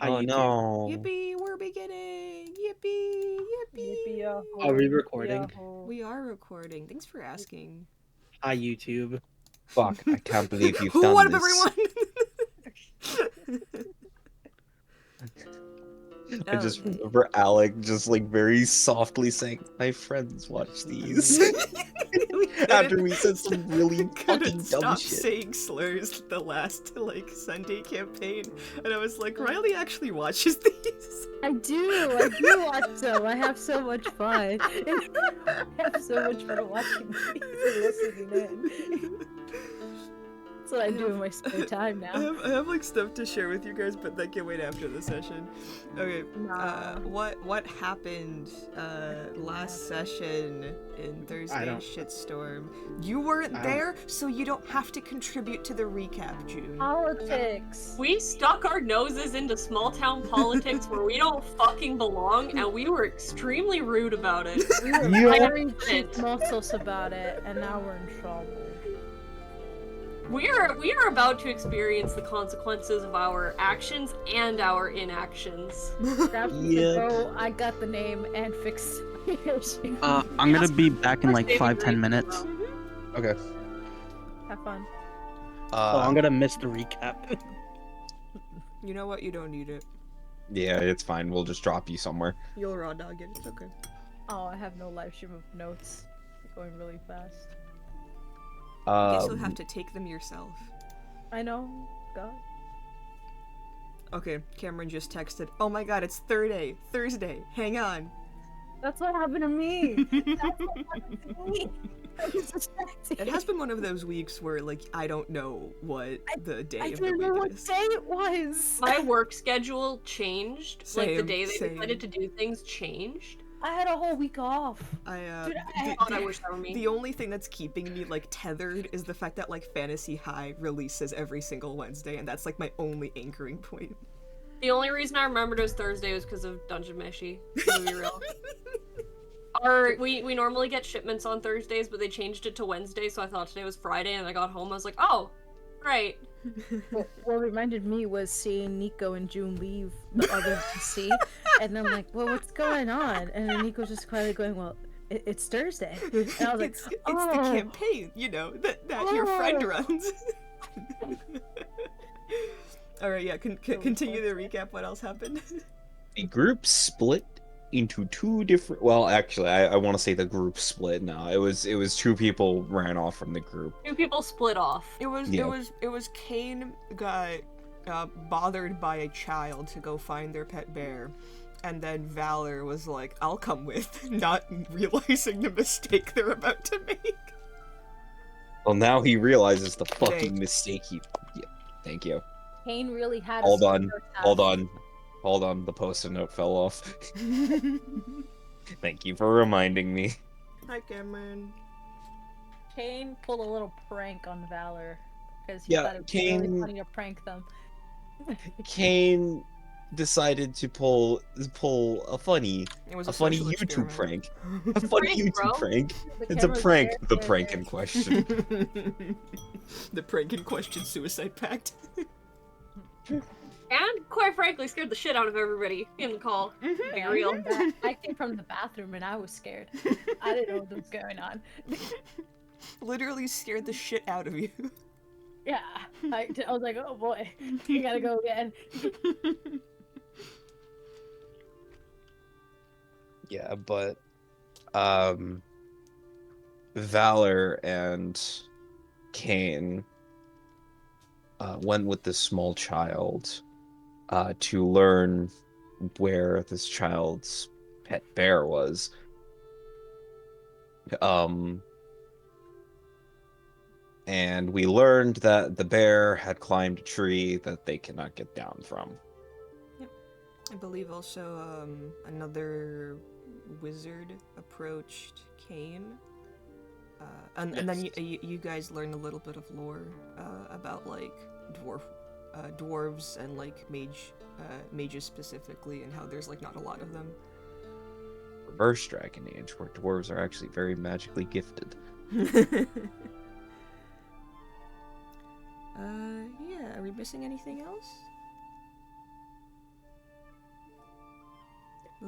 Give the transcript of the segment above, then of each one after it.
Hi, Oh YouTube. no. Yippee, we're beginning! Yippee! Yippee! Are we recording? We are recording. Thanks for asking. Hi, YouTube. Fuck, I can't believe you've What done up, this. everyone? I just remember Alec just like very softly saying, "My friends watch these." After we said some really fucking dumb stop shit. saying slurs the last like Sunday campaign, and I was like, Riley actually watches these. I do watch them. I have so much fun. I have so much fun watching these and listening in. That's what I do in my spare time now. I have like stuff to share with you guys, but that can wait after the session. Okay. What happened last session in Thursday's Shitstorm? You weren't there, so you don't have to contribute to the recap, June. Politics. We stuck our noses into small town politics where we don't fucking belong, and we were extremely rude about it. We were very cheap muscles about it, and now we're in trouble. We are about to experience the consequences of our actions and our inactions. Oh, I got the name and fixed the issue. I'm gonna be back in like 5-10 minutes. Okay. Have fun. So I'm gonna miss the recap. You know what? You don't need it. Yeah, it's fine. We'll just drop you somewhere. You'll raw dog it. It's okay. Oh, I have no live stream of notes. Going really fast. Guess you'll have to take them yourself. I know. God. Okay, Cameron just texted. Oh my god, it's Thursday. Hang on. That's what happened to me. That's what happened to me. It has been one of those weeks where, like, I don't know what the day I of the didn't know week what is. day it was. My work schedule changed. Like the Same, day they same. decided to do things changed. I had a whole week off. Dude, I wish that were me. The only thing that's keeping me, like, tethered is the fact that, like, Fantasy High releases every single Wednesday, and that's, like, my only anchoring point. The only reason I remembered it was Thursday was because of Dungeon Meshi. To be real. We normally get shipments on Thursdays, but they changed it to Wednesday, so I thought today was Friday, and I got home, I was like, oh, great. What reminded me was seeing Nico and June leave the other PC, and I'm like, well, what's going on? And then Nico's just quietly going, well, it's Thursday. And I was like, it's the campaign, you know, that your friend runs. Alright, yeah, continue the recap. What else happened? The group split into two different. Well, actually, I want to say the group split. No, it was two people ran off from the group. Two people split off. It was Kane got bothered by a child to go find their pet bear, and then Valor was like, "I'll come with," not realizing the mistake they're about to make. Well, now he realizes the fucking mistake he. Yeah, thank you. Kane really had. Hold on. The post-it note fell off. Thank you for reminding me. Hi, Cameron. Kane pulled a little prank on Valor because he thought it was really funny to prank them. Kane decided to pull a funny YouTube prank. A funny YouTube prank. It's a prank. The prank in question. The prank in question, suicide pact. And, quite frankly, scared the shit out of everybody in the call. Be real. I came from the bathroom and I was scared. I didn't know what was going on. Literally scared the shit out of you. Yeah. I was like, oh boy, you gotta go again. Yeah, but Valor and Kane went with this small child to learn where this child's pet bear was. And we learned that the bear had climbed a tree that they cannot get down from. Yep. I believe also another wizard approached Kane. And then you guys learned a little bit of lore about, like, dwarves and, like, mages specifically, and how there's, like, not a lot of them. Reverse Dragon Age, where dwarves are actually very magically gifted. Yeah, are we missing anything else?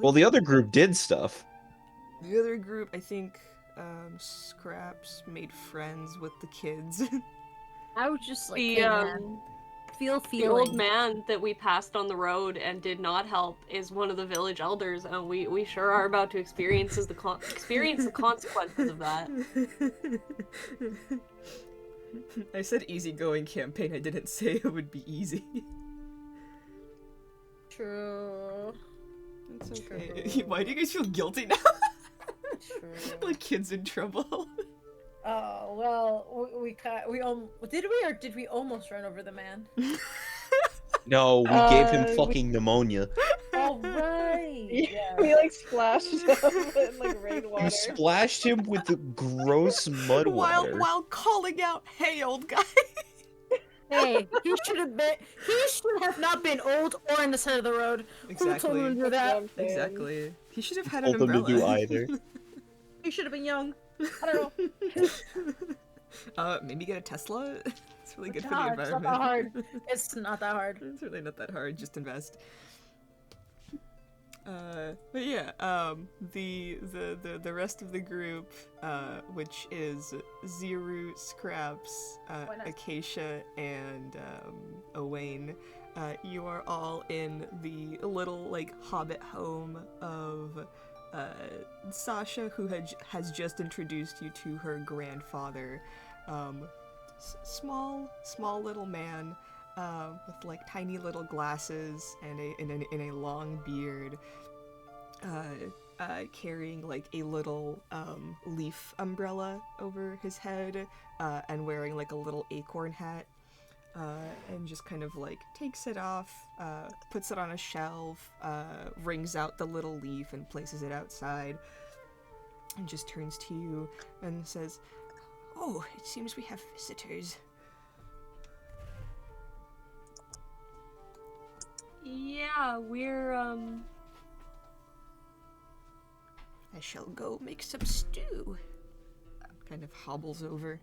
Well, the other group did stuff. The other group, I think, Scraps made friends with the kids. I was just like, The, hey, man, feel The feeling. old man that we passed on the road and did not help is one of the village elders, and we sure are about to experience the consequences of that. I said easygoing campaign, I didn't say it would be easy. True. It's okay. Why do you guys feel guilty now? True. Like kids in trouble. Oh well, did we almost run over the man? No, we gave him fucking pneumonia. Oh right. Yeah. We like splashed him in like rainwater. You splashed him with the gross mud water. While calling out, "Hey, old guy." Hey, he should have not been old or on the side of the road. Exactly. Who told him to do that? Exactly. He should have had Told an them umbrella. to do either. He should have been young. I don't know. Maybe get a Tesla. It's really good It's for the not environment. that hard. It's not that hard. It's really not that hard. Just invest. But yeah, the rest of the group, which is Ziru, Scraps, Acacia, and Owain, you are all in the little like hobbit home of Sasha, who has just introduced you to her grandfather. Small little man with like tiny little glasses and a long beard, carrying like a little leaf umbrella over his head, and wearing like a little acorn hat, and just kind of like takes it off, puts it on a shelf, wrings out the little leaf and places it outside, and just turns to you and says, "Oh, it seems we have visitors." Yeah, we're, I shall go make some stew. Kind of hobbles over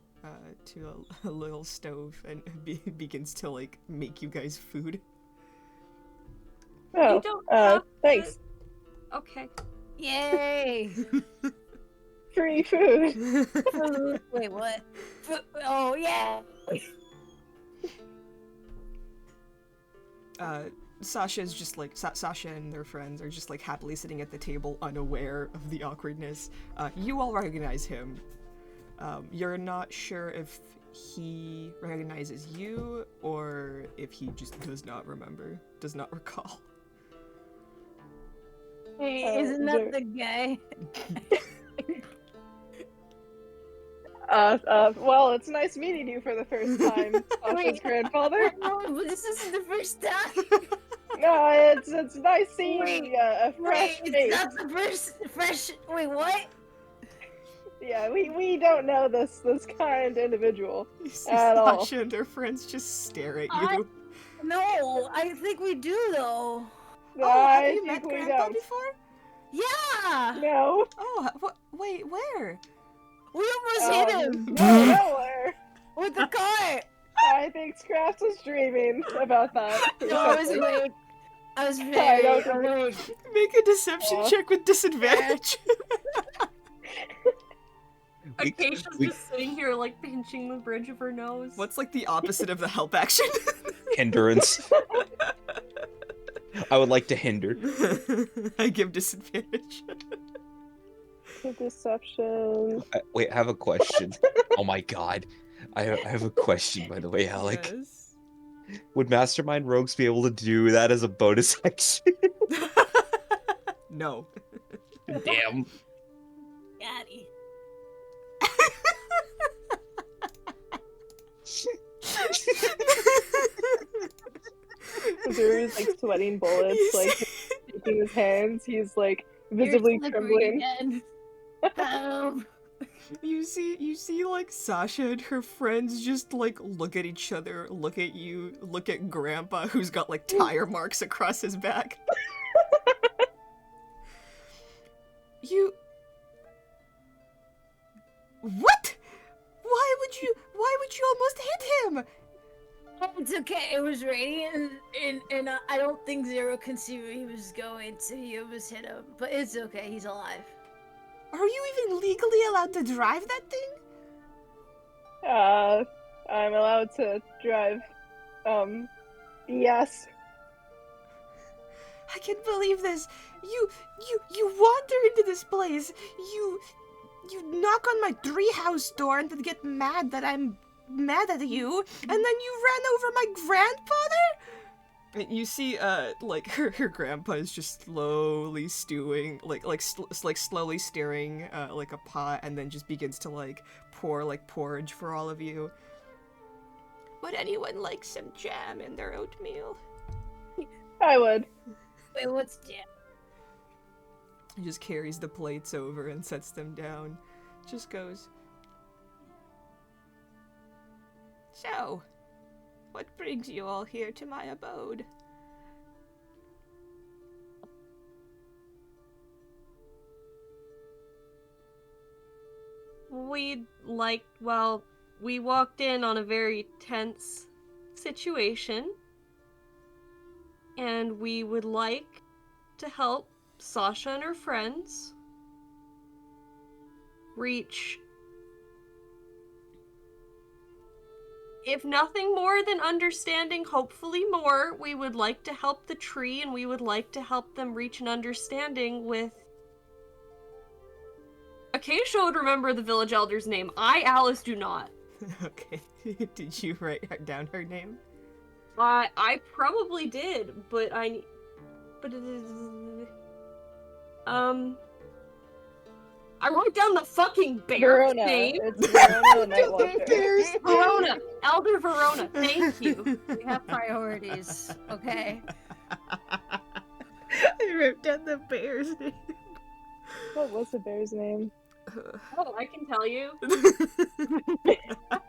to a little stove and begins to like make you guys food. Oh, You don't have thanks. Okay. Yay! Free food. Wait, what? Oh yeah. Sasha is just like Sasha and their friends are just like happily sitting at the table, unaware of the awkwardness. You all recognize him. You're not sure if he recognizes you or if he just does not recall. Hey, isn't that the guy? Well, it's nice meeting you for the first time, Sasha's grandfather. No, but this isn't the first time. No, it's nice seeing a fresh face. It's not the first fresh. Wait, what? Yeah, we don't know this kind individual You see at all. Sasha and their friends just stare at you. No, I think we do though. Have you I met think we Grandpa don't. before? Yeah, No. Oh, wait, where? we almost hit him No, nowhere. with the car. I think Scraps was dreaming about that. No, I was awake. I was I very don't awake. Make a deception check with disadvantage. Acacia's just sitting here, like, pinching the bridge of her nose. What's like the opposite of the help action? Hindrance. I would like to hinder. I give disadvantage. Deception. Wait, I have a question. Oh my god. I have a question, by the way, Alec. Yes. Would Mastermind Rogues be able to do that as a bonus action? No. Damn. Daddy. Zeru's like sweating bullets, like shaking his hands. He's like visibly You're trembling. again. You see like Sasha and her friends just like look at each other, look at you, look at Grandpa who's got like tire marks across his back. What? Why would you almost hit him? It's okay. It was raining, and I don't think Zero can see where he was going, so he almost hit him. But it's okay. He's alive. Are you even legally allowed to drive that thing? I'm allowed to drive. Yes. I can't believe this. You wander into this place. You knock on my treehouse door and then get mad that I'm mad at you, and then you ran over my grandfather. You see, like her grandpa is just slowly stewing, slowly stirring, like a pot, and then just begins to pour porridge for all of you. Would anyone like some jam in their oatmeal? I would. Wait, what's jam? He just carries the plates over and sets them down. Just goes, "So, what brings you all here to my abode?" We walked in on a very tense situation, and we would like to help Sasha and her friends reach, if nothing more than understanding, hopefully more. We would like to help the tree, and we would like to help them reach an understanding with... Acacia would remember the village elder's name. Alice, do not. Okay. Did you write down her name? I probably did, but I wrote down the fucking bear's Verona. name. It's Verona Nightwalker. Verona. Elder Verona. Thank you. We have priorities, okay? I wrote down the bear's name. What was the bear's name? Oh, I can tell you.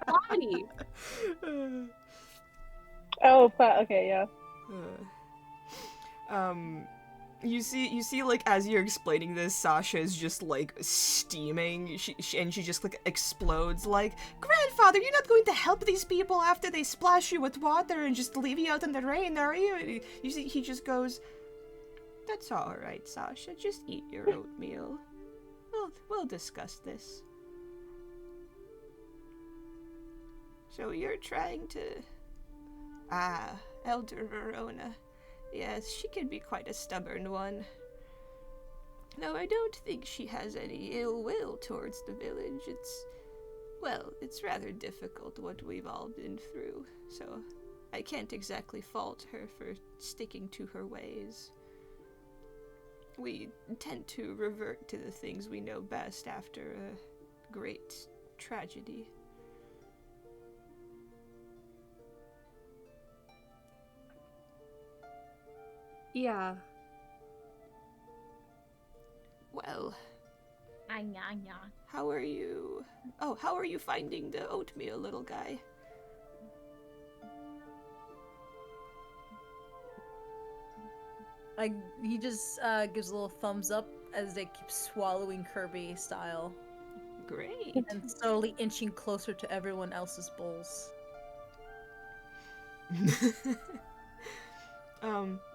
Bonnie. Oh, okay, yeah. You see, like, as you're explaining this, Sasha is just, like, steaming, and she just, like, explodes, like, "Grandfather, you're not going to help these people after they splash you with water and just leave you out in the rain, are you?" You see, he just goes, "That's alright, Sasha, just eat your oatmeal. We'll discuss this." So you're trying to... Elder Verona. Yes, she can be quite a stubborn one. No, I don't think she has any ill will towards the village. It's rather difficult what we've all been through, so I can't exactly fault her for sticking to her ways. We tend to revert to the things we know best after a great tragedy. Yeah. Well, Anya. how are you? Oh, how are you finding the oatmeal, little guy? He just gives a little thumbs up as they keep swallowing Kirby style. Great. And slowly inching closer to everyone else's bowls.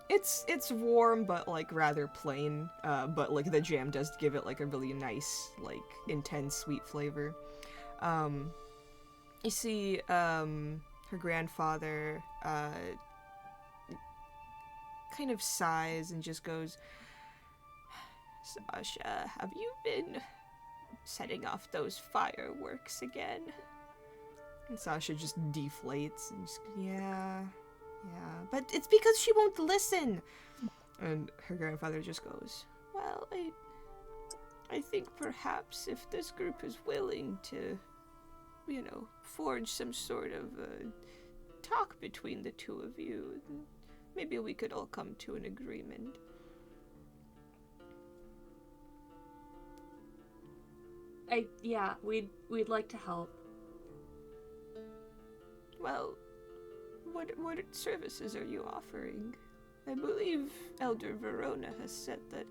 It's warm, but like rather plain. But like the jam does give it like a really nice, like intense sweet flavor. You see, her grandfather kind of sighs and just goes, "Sasha, have you been setting off those fireworks again?" And Sasha just deflates and just, yeah, but it's because she won't listen. And her grandfather just goes, "Well, I think perhaps if this group is willing to, forge some sort of talk between the two of you, maybe we could all come to an agreement." We'd like to help. Well, what services are you offering? I believe Elder Verona has said that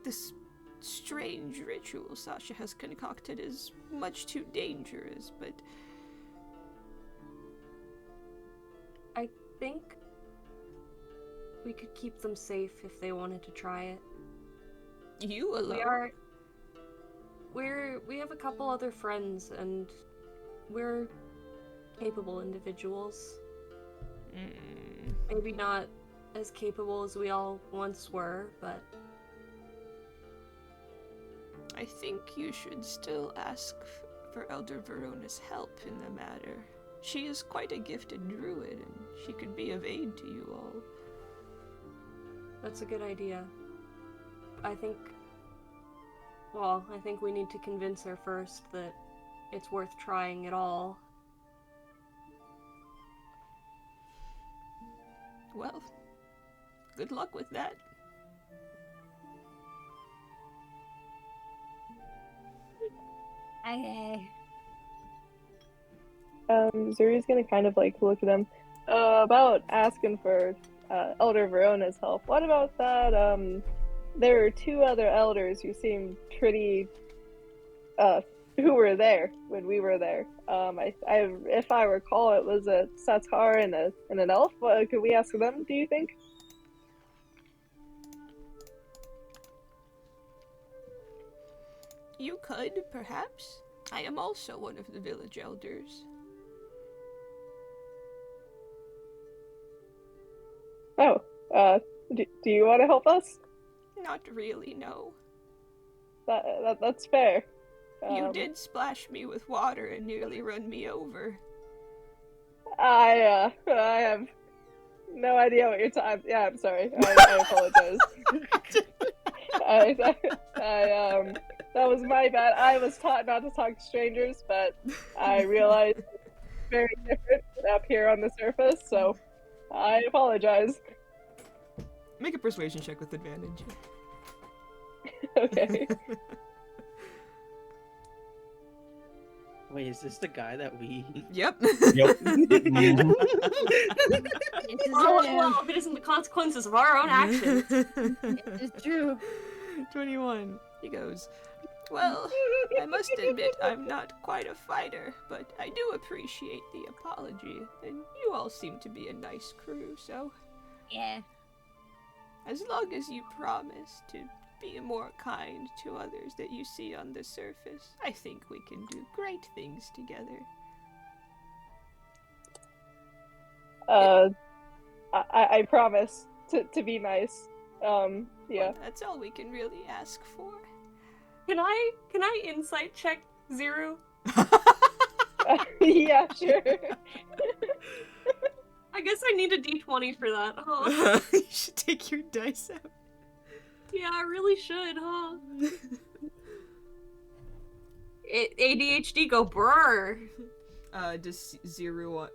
this strange ritual Sasha has concocted is much too dangerous, but think we could keep them safe if they wanted to try it. You alone? We have a couple other friends, and we're capable individuals. Maybe not as capable as we all once were, but... I think you should still ask for Elder Verona's help in the matter. She is quite a gifted druid, and she could be of aid to you all. That's a good idea. I think we need to convince her first that it's worth trying at all. Well, good luck with that. Okay. Zuri's gonna kind of like look at them. About asking for Elder Verona's help. What about that? There are two other elders who seem pretty who were there when we were there. If I recall, it was a Satar and an elf. Could we ask them, do you think? You could, perhaps. I am also one of the village elders. Oh, do you want to help us? Not really, no. That's fair. You did splash me with water and nearly run me over. I have no idea what you're talking. Yeah, I'm sorry. I apologize. That was my bad. I was taught not to talk to strangers, but I realized it's very different up here on the surface, so I apologize. Make a persuasion check with advantage. Okay. Wait, is this the guy that we... Yep. Yep. Well, if it isn't the consequences of our own actions. It's true. 21. He goes, well, I must admit I'm not quite a fighter, but I do appreciate the apology, and you all seem to be a nice crew, so... Yeah. As long as you promise to be more kind to others that you see on the surface, I think we can do great things together. I promise to be nice. Yeah. Well, that's all we can really ask for. Can I insight check Zero? Yeah, sure. I guess I need a d20 for that, huh? You should take your dice out. Yeah, I really should, huh? ADHD go brr. Does Zero,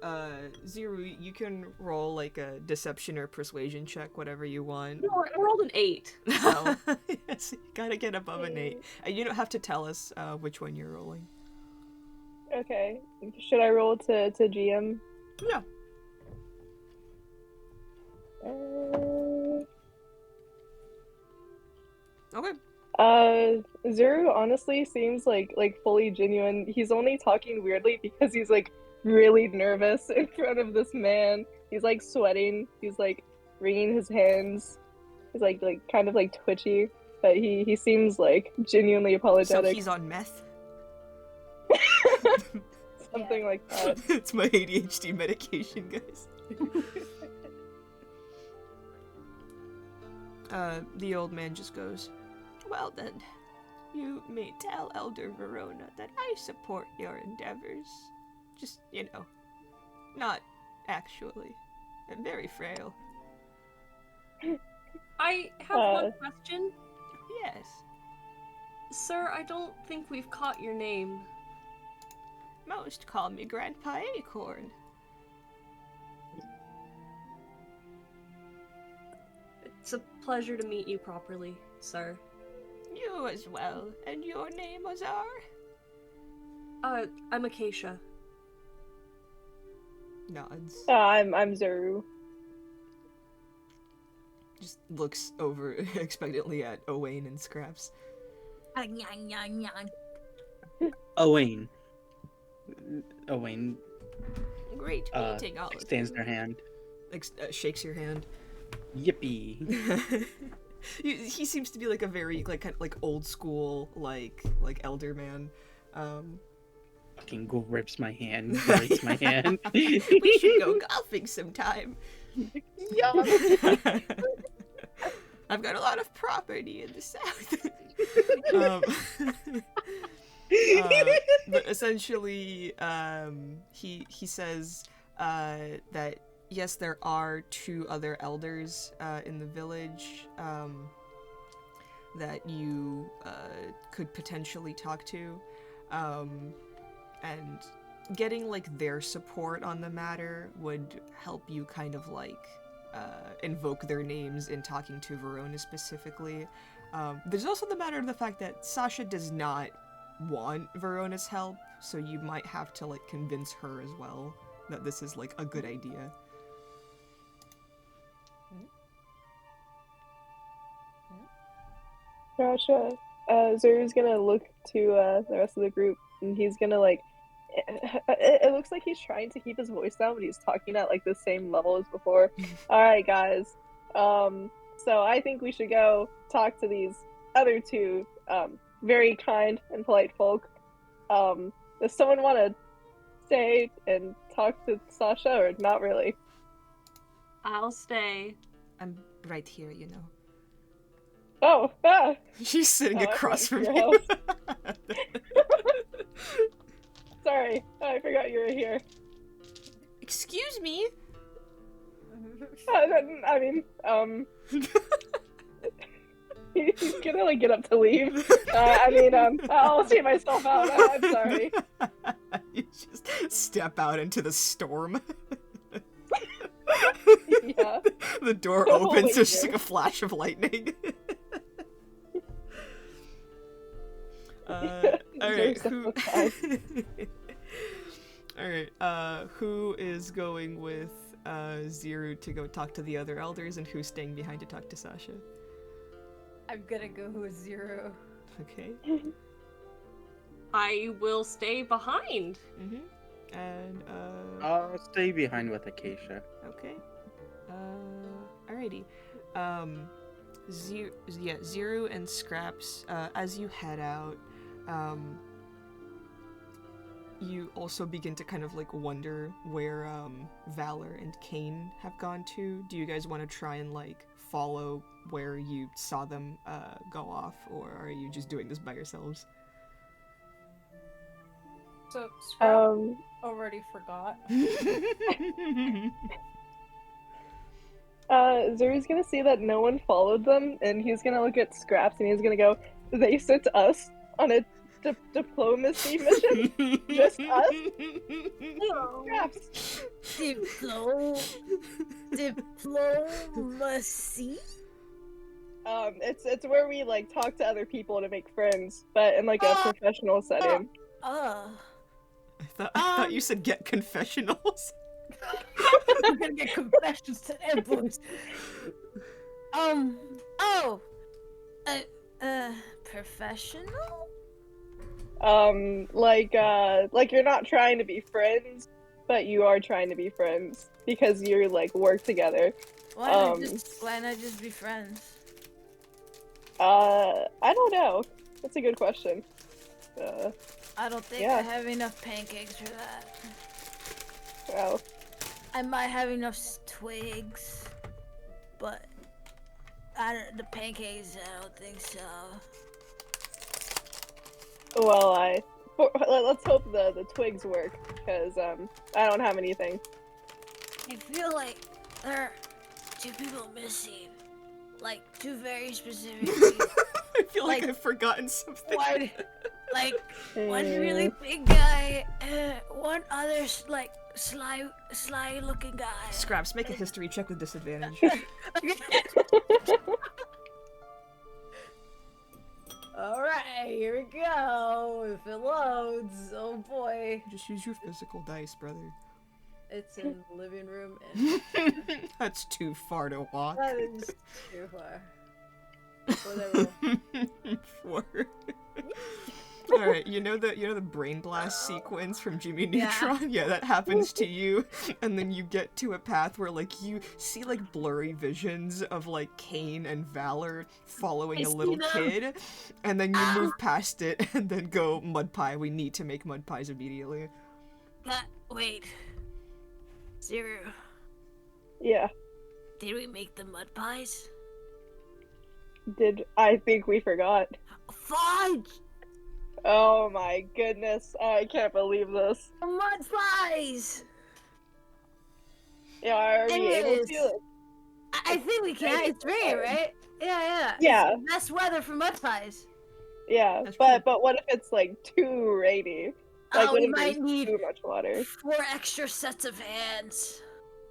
you can roll like a deception or persuasion check, whatever you want. No, I rolled an 8. Oh, yes, you gotta get above an 8. You don't have to tell us which one you're rolling. Okay. Should I roll to GM? Yeah. Okay. Zuru honestly seems like fully genuine. He's only talking weirdly because he's like really nervous in front of this man. He's like sweating. He's like wringing his hands. He's like kind of like twitchy, but he seems like genuinely apologetic. So he's on meth? Something like that. It's my ADHD medication, guys. The old man just goes, well then, you may tell Elder Verona that I support your endeavors. Just, not actually. I'm very frail. I have one question. Yes. Sir, I don't think we've caught your name. Most call me Grandpa Acorn. It's a pleasure to meet you properly, sir. You as well. And your name, Azar? I'm Acacia. Nods. I'm Zuru. Just looks over expectantly at Owain and Scraps. Owain. Owain Great meeting all of extends you. their hand. shakes your hand. Yippee. He seems to be like a very kind of old school like elder man. Fucking grips my hand, breaks my hand. We should go golfing sometime. Yeah. I've got a lot of property in the south. But essentially, he says that yes, there are 2 other elders in the village that you could potentially talk to, and getting their support on the matter would help you kind of invoke their names in talking to Verona specifically. There's also the matter of the fact that Sasha does not want Verona's help, so you might have to convince her as well that this is a good idea. Gotcha. Zuru's gonna look to the rest of the group, and he's gonna it looks like he's trying to keep his voice down, but he's talking at the same level as before. All right, guys. So I think we should go talk to these other 2 very kind and polite folk. Does someone want to stay and talk to Sasha, or not really? I'll stay. I'm right here, you know. Oh, ah. She's sitting across from your you. house. Sorry, I forgot you were here. Excuse me? I mean, he's gonna get up to leave. I'll see myself out. I'm sorry. You just step out into the storm. Yeah. The door opens, there's just a flash of lightning. Alright, who... Alright, who is going with Zuru to go talk to the other elders, and who's staying behind to talk to Sasha? I'm gonna go with Zero. Okay. I will stay behind. And, I'll stay behind with Acacia. Okay. Alrighty. Zero and Scraps, as you head out, you also begin to kind of wonder where Valor and Kane have gone to. Do you guys want to try and follow where you saw them go off, or are you just doing this by yourselves? So Scrap already forgot. Zuru's gonna see that no one followed them, and he's gonna look at Scraps, and he's gonna go, they sent us on a diplomacy mission? Just us? Scraps. Diplomacy? It's where we talk to other people to make friends, but in a professional setting. I thought you said get confessionals. I'm gonna get confessions to boys. Professional? You're not trying to be friends, but you are trying to be friends because you're work together. Why not just be friends? I don't know. That's a good question. I don't think I have enough pancakes for that. Well, I might have enough twigs, but the pancakes, I don't think so. Well, let's hope the twigs work, because I don't have anything. I feel like there are 2 people missing, 2 very specific people. I feel like I've forgotten something. One really big guy, one other sly looking guy. Scraps, make a history check with disadvantage. Alright, here we go. If it loads, oh boy. Just use your physical dice, brother. It's in the living room and that's too far to walk. that is too far. Whatever. 4. Alright, you know the brain blast sequence from Jimmy Neutron? Yeah, that happens to you. And then you get to a path where like you see like blurry visions of like Kane and Valor following a little kid. And then you move past it and then go mud pie. We need to make mud pies immediately. Wait. Zero. Yeah. Did we make the mud pies? I think we forgot. Fudge! Oh my goodness, I can't believe this. The mud pies! Yeah, are we able to? I think we can. It's rain, right? Yeah. Yeah. It's the best weather for mud pies. Yeah, but what if it's like too rainy? Like, what we if might there's need too much water? 4 extra sets of hands.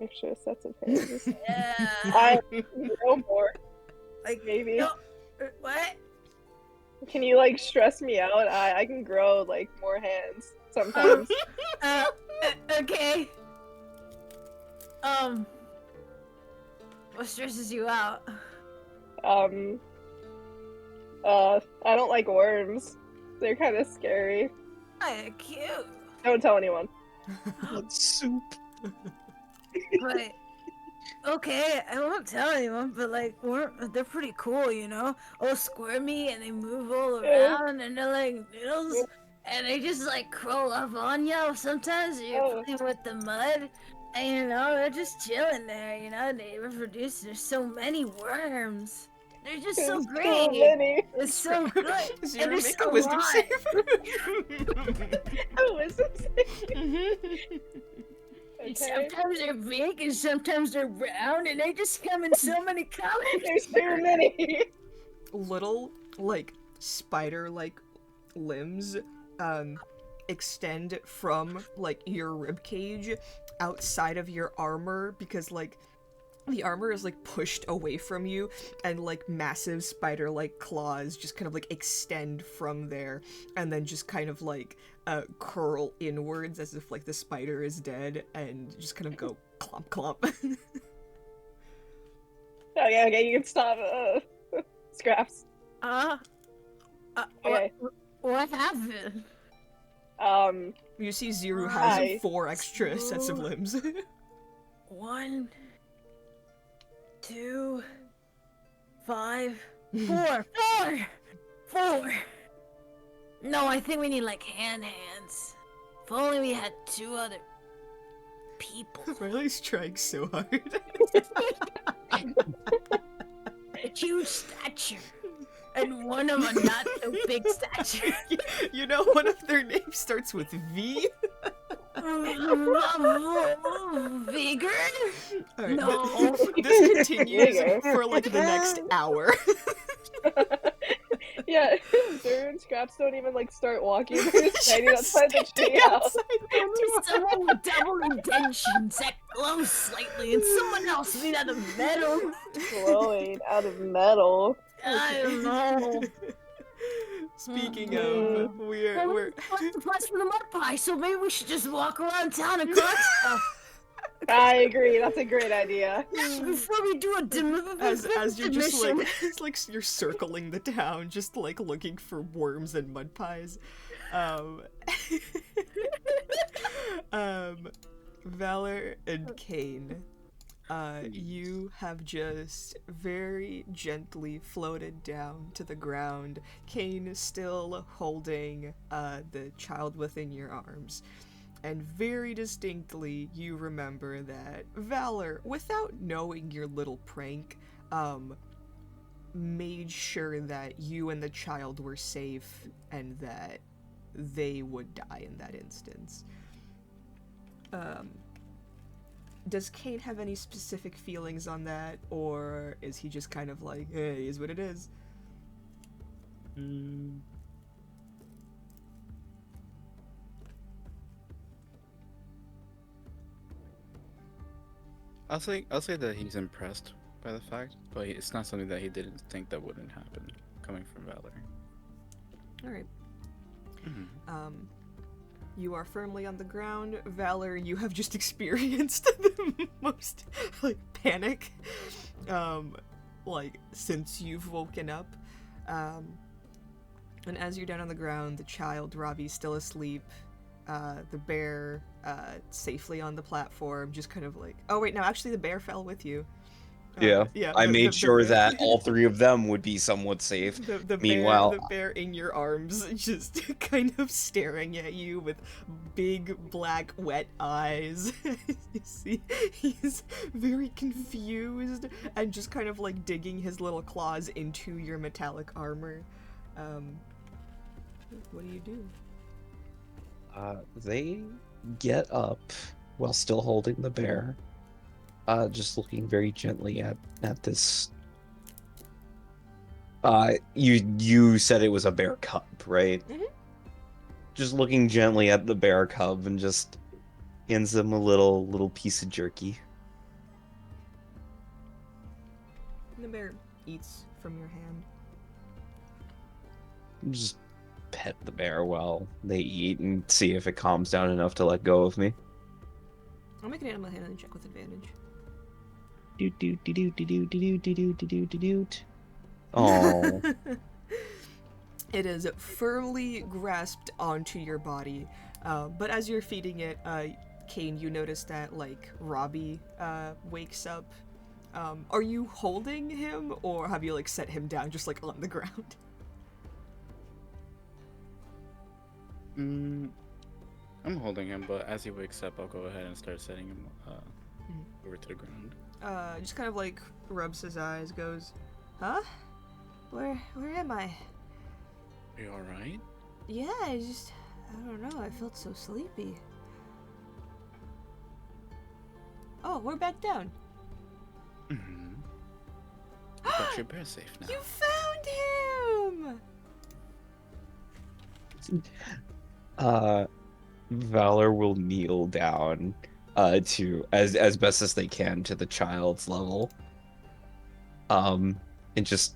Extra sets of hands. Yeah. I no more. Like Maybe. No, what? Can you like stress me out? I can grow like more hands sometimes. Okay. What stresses you out? I don't like worms. They're kind of scary. They're cute. Don't tell anyone. What soup? But okay, I won't tell anyone. But like, they're pretty cool, you know. All squirmy and they move all around and they're like noodles. And they just like crawl up on you. Sometimes you're playing with the mud. And you know, they're just chilling there, you know, they reproduce. There's so many worms. They're just so great. It's so good. And Zero, there's make so a wisdom lot. save. A wisdom save. And sometimes they're big and sometimes they're round and they just come in so many colors. There's too many. Little, like, spider-like limbs, extend from, like, your ribcage outside of your armor because, like, the armor is, like, pushed away from you and, like, massive spider-like claws just kind of, like, extend from there and then just kind of, like, curl inwards as if, like, the spider is dead and just kind of go clomp clomp. Okay, you can stop. Scraps. Okay. What happened? You see Zero has 4 extra sets of limbs. 1, 2, 5, 4. 4. No, I think we need like hands. If only we had 2 other people. Riley's trying so hard. A huge stature. And one of a not so big stature. You know, one of their names starts with V. Bigger? Right, No. This continues for like the next hour. Yeah, Zero and Scraps don't even like start walking. They're just standing outside the tree house. Someone with double indentions that glow slightly, and someone else made out of metal. Glowing out of metal. I don't know. Speaking of, we're the price for the mud pie, so maybe we should just walk around town and collect stuff. I agree. That's a great idea. Before we do a as you're just like it's like you're circling the town, just like looking for worms and mud pies. Valor and Kane, you have just very gently floated down to the ground. Kane is still holding the child within your arms. And very distinctly, you remember that Valor, without knowing your little prank, made sure that you and the child were safe and that they would die in that instance. Does Kane have any specific feelings on that, or is he just kind of like, hey, it is what it is? I'll say that he's impressed by the fact, but it's not something that he didn't think that wouldn't happen, coming from Valor. Alright. You are firmly on the ground. Valor, you have just experienced the most, like, panic, like, since you've woken up. And as you're down on the ground, the child, Robbie's still asleep. The bear, safely on the platform, just kind of like... Oh, wait, no, actually the bear fell with you. Yeah, I made sure bear... that all three of them would be somewhat safe. Meanwhile, the bear in your arms, just kind of staring at you with big, black, wet eyes. You see, he's very confused and just kind of like digging his little claws into your metallic armor. What do you do? They get up while still holding the bear. Just looking very gently at this. You said it was a bear cub, right? Mm-hmm. Just looking gently at the bear cub and just hands them a little piece of jerky. The bear eats from your hand. Just pet the bear while they eat and see if it calms down enough to let go of me. I'll make an animal handling check with advantage. Oh. It is firmly grasped onto your body, but as you're feeding it, Kane, you notice that like Robbie wakes up. Are you holding him, or have you like set him down just like on the ground? I'm holding him, but as he wakes up, I'll go ahead and start setting him over to the ground. Just kind of like rubs his eyes, goes, huh? Where am I? Are you alright? Yeah, I don't know, I felt so sleepy. Oh, we're back down. Mm-hmm. I got your bear safe now. You found him! Valor will kneel down to as best as they can to the child's level. And just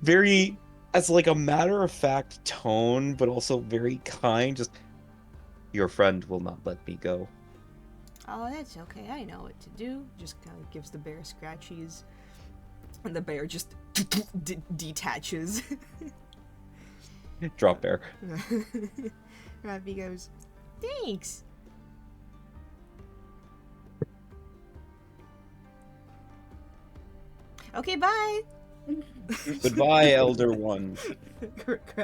very as like a matter-of-fact tone, but also very kind, just your friend will not let me go. Oh, that's okay. I know what to do. Just kind of gives the bear scratchies. And the bear just detaches. Drop bear. Robbie goes, thanks. Okay, bye. Goodbye, Elder One.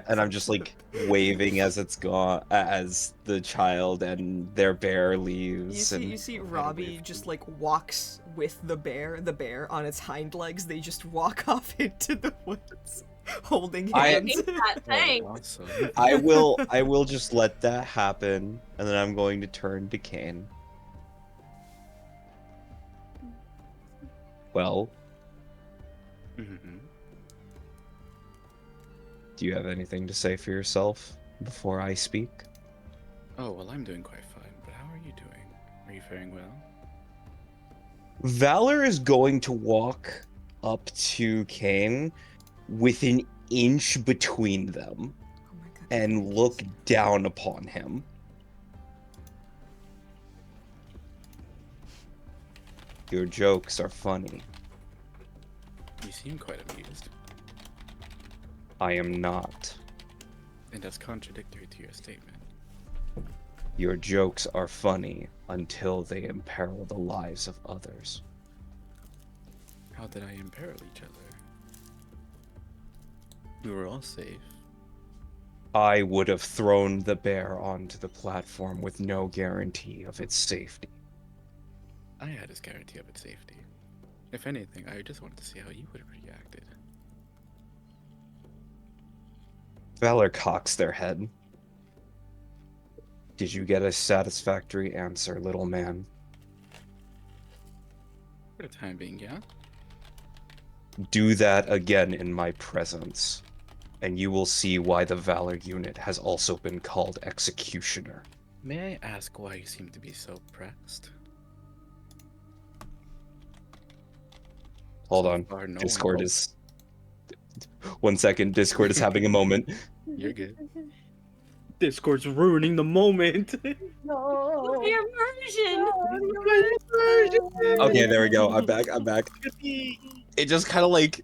And I'm just like waving as it's gone, as the child and their bear leaves. You see Robbie just like walks with the bear on its hind legs. They just walk off into the woods, holding hands. Awesome. I will just let that happen, and then I'm going to turn to Kane. Well, Mm-hmm. do you have anything to say for yourself before I speak? Oh, well, I'm doing quite fine, but how are you doing? Are you faring well? Valor is going to walk up to Kane with an inch between them Oh my God. and look down upon him. Your jokes are funny. You seem quite amused. I am not. And that's contradictory to your statement. Your jokes are funny until they imperil the lives of others. How did I imperil each other? We were all safe. I would have thrown the bear onto the platform with no guarantee of its safety. I had this guarantee of its safety. If anything, I just wanted to see how you would have reacted. Valor cocks their head. Did you get a satisfactory answer, little man? For the time being, yeah? Do that again in my presence, and you will see why the Valor unit has also been called Executioner. May I ask why you seem to be so pressed? Hold So on. far, no one Discord called- is... 1 second. Discord is having a moment. You're good. Discord's ruining the moment. No. Your version. Okay, there we go. I'm back. It just kind of like...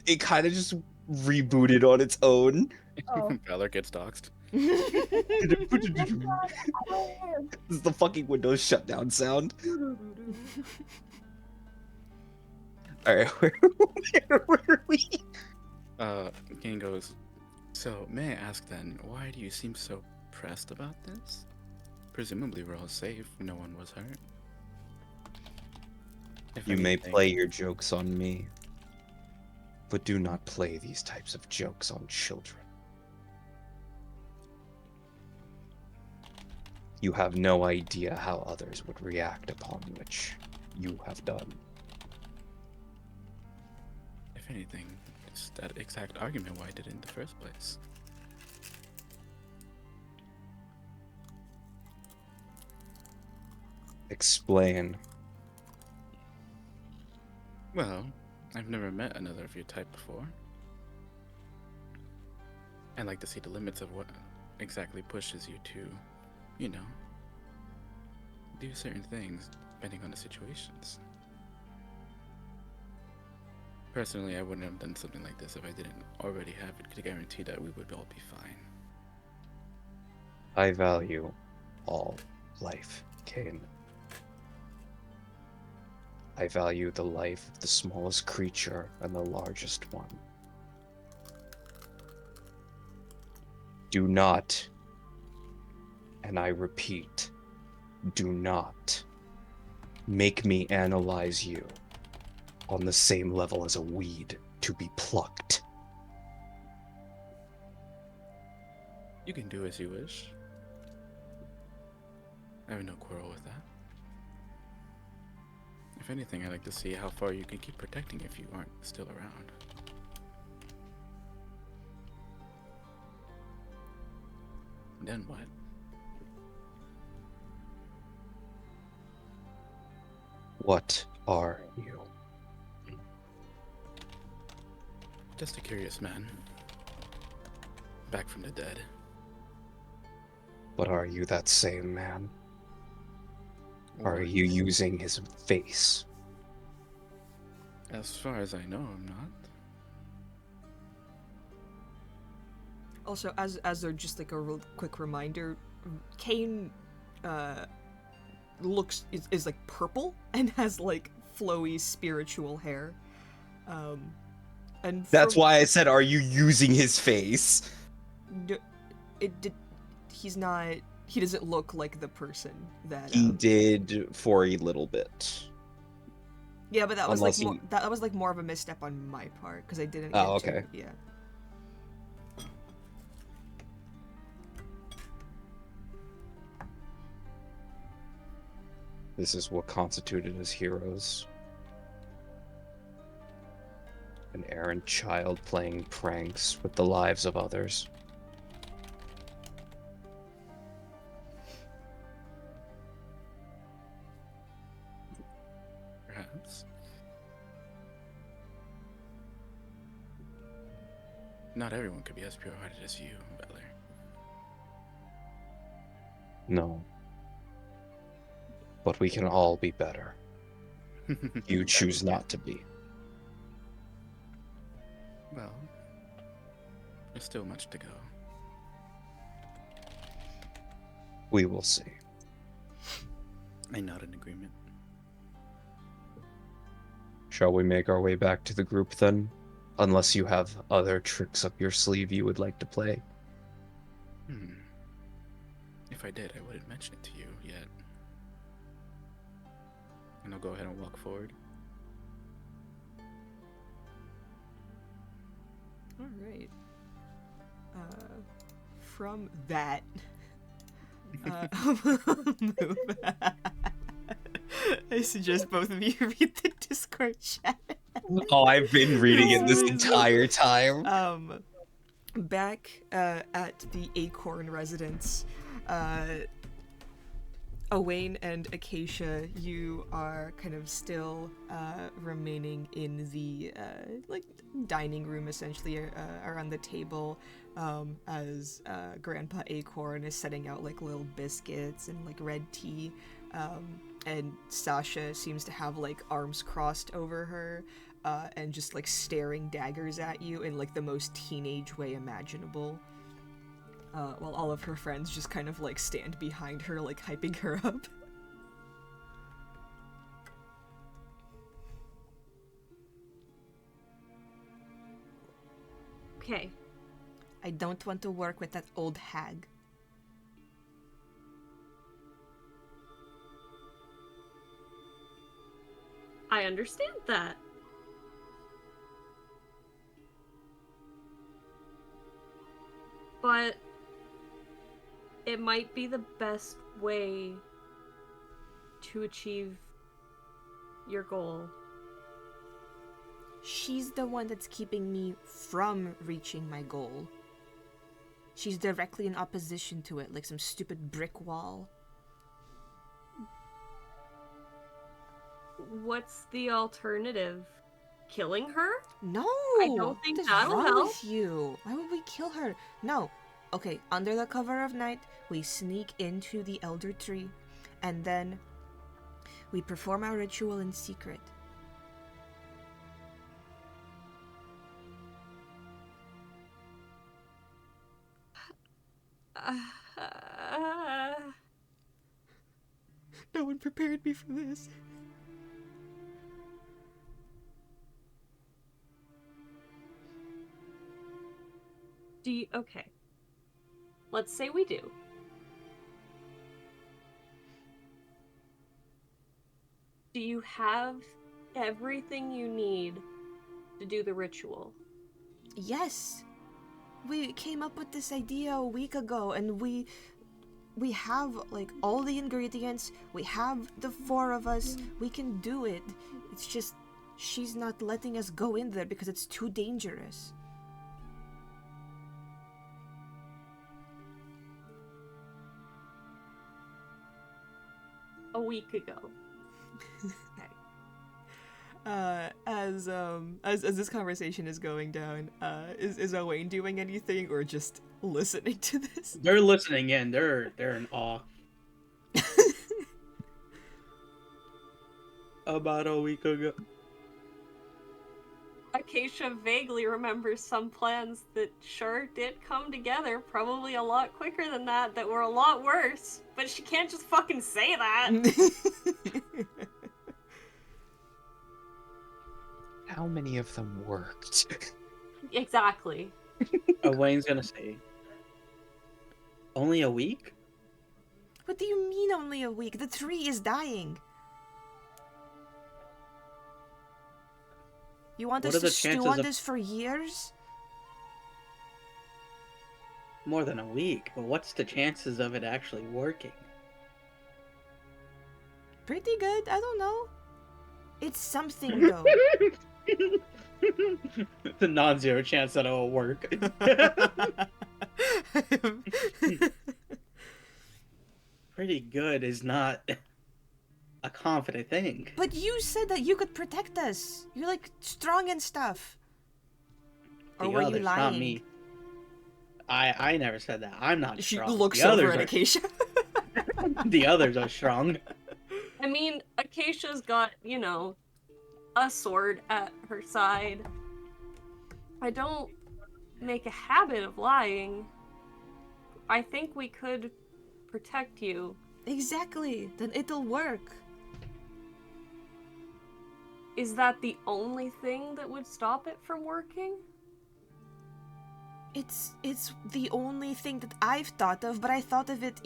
It kind of just rebooted on its own. Oh. Valor gets doxxed. This is the fucking Windows shutdown sound. Alright, where are we? Kane goes, so may I ask then, why do you seem so pressed about this? Presumably we're all safe, no one was hurt. If You may anything- play your jokes on me, but do not play these types of jokes on children. You have no idea how others would react upon which you have done. If anything, it's that exact argument why I did it in the first place. Explain. Well, I've never met another of your type before. I'd like to see the limits of what exactly pushes you to, you know, do certain things depending on the situations. Personally, I wouldn't have done something like this if I didn't already have it to guarantee that we would all be fine. I value all life, Kane. I value the life of the smallest creature and the largest one. Do not, and I repeat, do not make me analyze you on the same level as a weed to be plucked. You can do as you wish. I have no quarrel with that. If anything, I'd like to see how far you can keep protecting if you aren't still around. Then what? What are you? Just a curious man. Back from the dead. But are you that same man? Or are Or- you using his face? As far as I know, I'm not. Also, as they're just like a real quick reminder, Kane is like purple and has like flowy spiritual hair. And That's why I said, are you using his face? He's not. He doesn't look like the person that He did for a little bit. Yeah, but that was Unless like more, he- that was like more of a misstep on my part because I didn't. Oh, get to- okay. Yeah. This is what constituted as heroes. An errant child playing pranks with the lives of others. Perhaps. Not everyone could be as pure-hearted as you, Valor. No. But we can all be better. You choose not to be. Well, there's still much to go. We will see. I nod in agreement. Shall we make our way back to the group then? Unless you have other tricks up your sleeve you would like to play. If I did, I wouldn't mention it to you yet. And I'll go ahead and walk forward. All right. From that, move. I suggest both of you read the Discord chat. Oh, I've been reading it this entire time. Back at the Acorn residence, Owain and Acacia, you are kind of still remaining in the like dining room, essentially around the table, as Grandpa Acorn is setting out like little biscuits and like red tea, and Sasha seems to have like arms crossed over her, and just like staring daggers at you in like the most teenage way imaginable. While all of her friends just kind of like stand behind her, like hyping her up. Okay. I don't want to work with that old hag. I understand that. But it might be the best way to achieve your goal. She's the one that's keeping me from reaching my goal. She's directly in opposition to it, like some stupid brick wall. What's the alternative? Killing her? No! I don't think What's that'll wrong help. with you? Why would we kill her? No. Okay, under the cover of night, we sneak into the elder tree, and then we perform our ritual in secret. No one prepared me for this. Okay. Let's say we do. Do you have everything you need to do the ritual? Yes. We came up with this idea a week ago, and we have like all the ingredients. We have the 4 of us. We can do it. It's just she's not letting us go in there because it's too dangerous. A week ago. As this conversation is going down, is Owain doing anything or just listening to this? They're listening in. They're in awe. About a week ago. Acacia vaguely remembers some plans that sure did come together, probably a lot quicker than that were a lot worse, but she can't just fucking say that. How many of them worked? Exactly. Wayne's gonna say, only a week? What do you mean only a week? The tree is dying. You want What us are the to stew chances on of- this for years? More than a week, but what's the chances of it actually working? Pretty good, I don't know. It's something though. It's a non-zero chance that it'll work. Pretty good is not a confident thing. But you said that you could protect us. You're like strong and stuff. Or The were you others, lying? not me. I never said that. I'm not She strong. looks The over others at are- Acacia. The others are strong. I mean, Acacia's got, a sword at her side. I don't make a habit of lying. I think we could protect you. Exactly. Then it'll work. Is that the only thing that would stop it from working? It's the only thing that I've thought of, but I thought of it,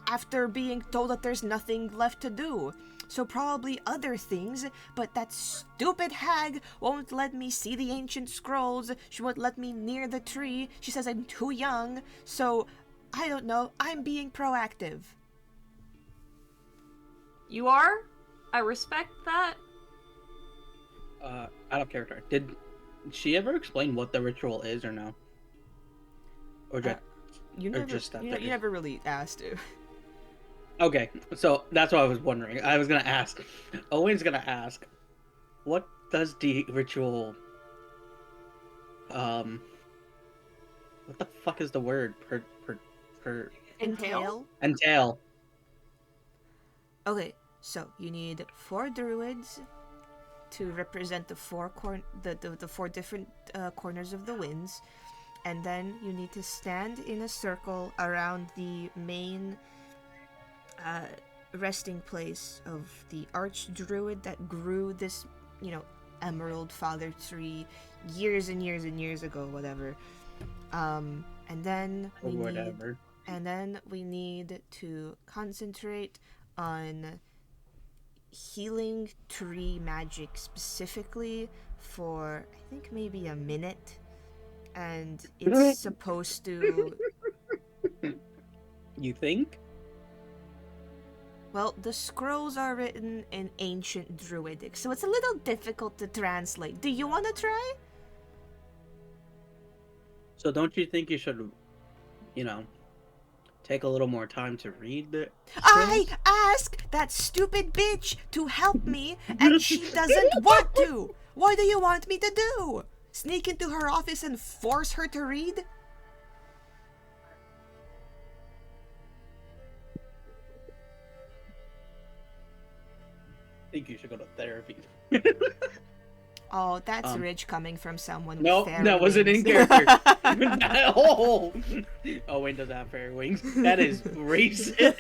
after being told that there's nothing left to do. So probably other things, but that stupid hag won't let me see the ancient scrolls. She won't let me near the tree. She says I'm too young. So, I don't know. I'm being proactive. You are? I respect that. Out of character. Did she ever explain what the ritual is or no? Or just, You or never, just that you, they're you never really asked to. Okay, so that's what I was wondering. I was gonna ask. Owen's gonna ask, what does the ritual? What the fuck is the word? Entail. Okay, so you need 4 druids to represent the four the four different corners of the winds, and then you need to stand in a circle around the main resting place of the archdruid that grew this, emerald father tree years and years and years ago, whatever. And then we need to concentrate on healing tree magic specifically for, I think, maybe a minute. And it's supposed to... You think? Well, the scrolls are written in ancient druidic, so it's a little difficult to translate. Do you want to try? So don't you think you should, take a little more time to read the I asked that stupid bitch to help me, and she doesn't want to! What do you want me to do? Sneak into her office and force her to read? I think you should go to therapy. Oh, that's rich coming from someone with No, fairy that wasn't in wings. character. Oh, Wayne doesn't have fairy wings. That is racist.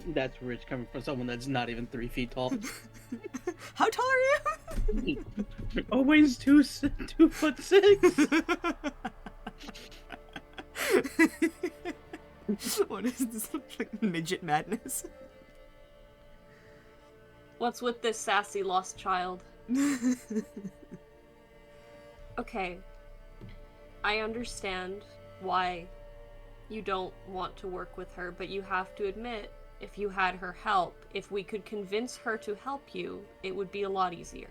That's rich coming from someone that's not even 3 feet tall. How tall are you? Wayne's 2'6". What is this? Like midget madness? What's with this sassy lost child? Okay. I understand why you don't want to work with her, but you have to admit, if you had her help, if we could convince her to help you, it would be a lot easier.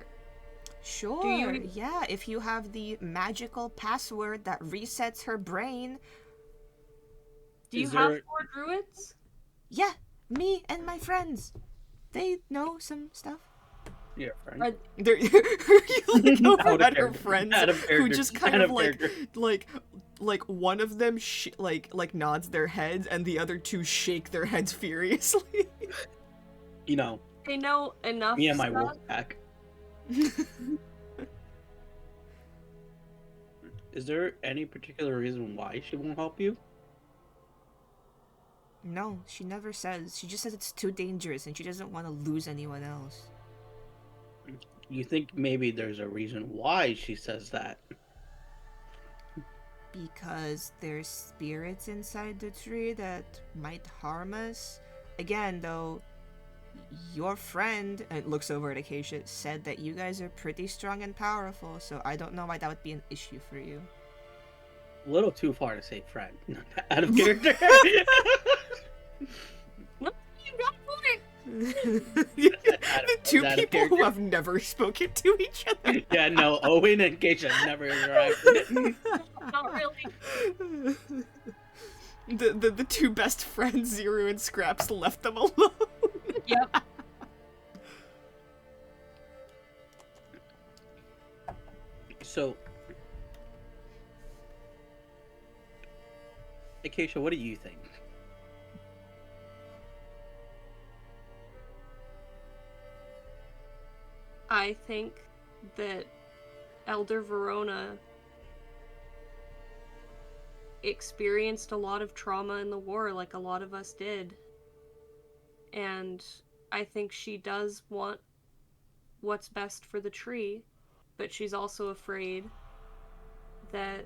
Sure, yeah, if you have the magical password that resets her brain. Do you have 4 druids? Yeah, me and my friends. They know some stuff. Yeah, friend. They're you look over at her friends who just kind of like one of them like nods their heads and the other two shake their heads furiously. They know enough. me and my stuff. wolf pack. Is there any particular reason why she won't help you? No, she never says. She just says it's too dangerous and she doesn't want to lose anyone else. You think maybe there's a reason why she says that? Because there's spirits inside the tree that might harm us. Again, though, your friend, and looks over at Acacia, said that you guys are pretty strong and powerful, so I don't know why that would be an issue for you. A little too far to say friend. Out of character. No, you got a point. The two people who have never spoken to each other. Yeah, no, Owen and Keisha never interacted. Not really. The two best friends, Zero and Scraps, left them alone. Yep. So, Acacia, what do you think? I think that Elder Verona experienced a lot of trauma in the war, like a lot of us did. And I think she does want what's best for the tree, but she's also afraid that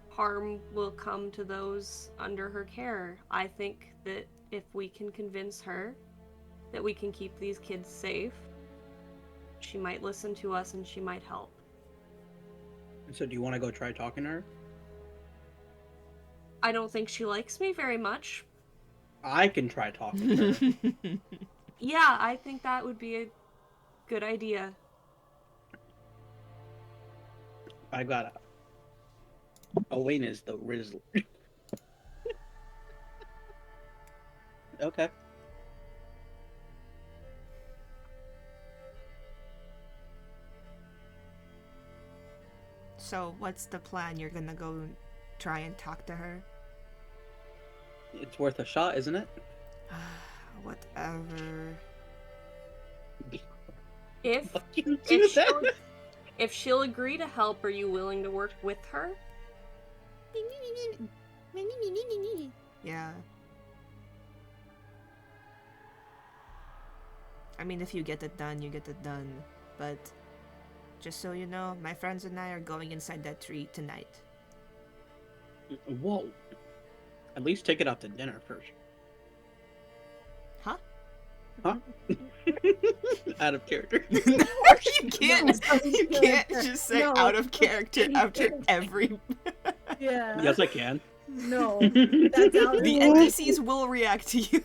harm will come to those under her care. I think that if we can convince her that we can keep these kids safe, she might listen to us and she might help. So do you want to go try talking to her? I don't think she likes me very much. I can try talking to her. Yeah, I think that would be a good idea. I gotta. Owen is the Rizzler. Okay. So, what's the plan? You're gonna go try and talk to her? It's worth a shot, isn't it? Whatever. If You do if that? she'll, if she'll agree to help, are you willing to work with her? Yeah. I mean, if you get it done, you get it done. But just so you know, my friends and I are going inside that tree tonight. Whoa. At least take it out to dinner first. Huh? Huh? Out of character. You can't. No, You can't just say no. out of character after every. Yeah. Yes, I can. No. That's out. The NPCs will react to you.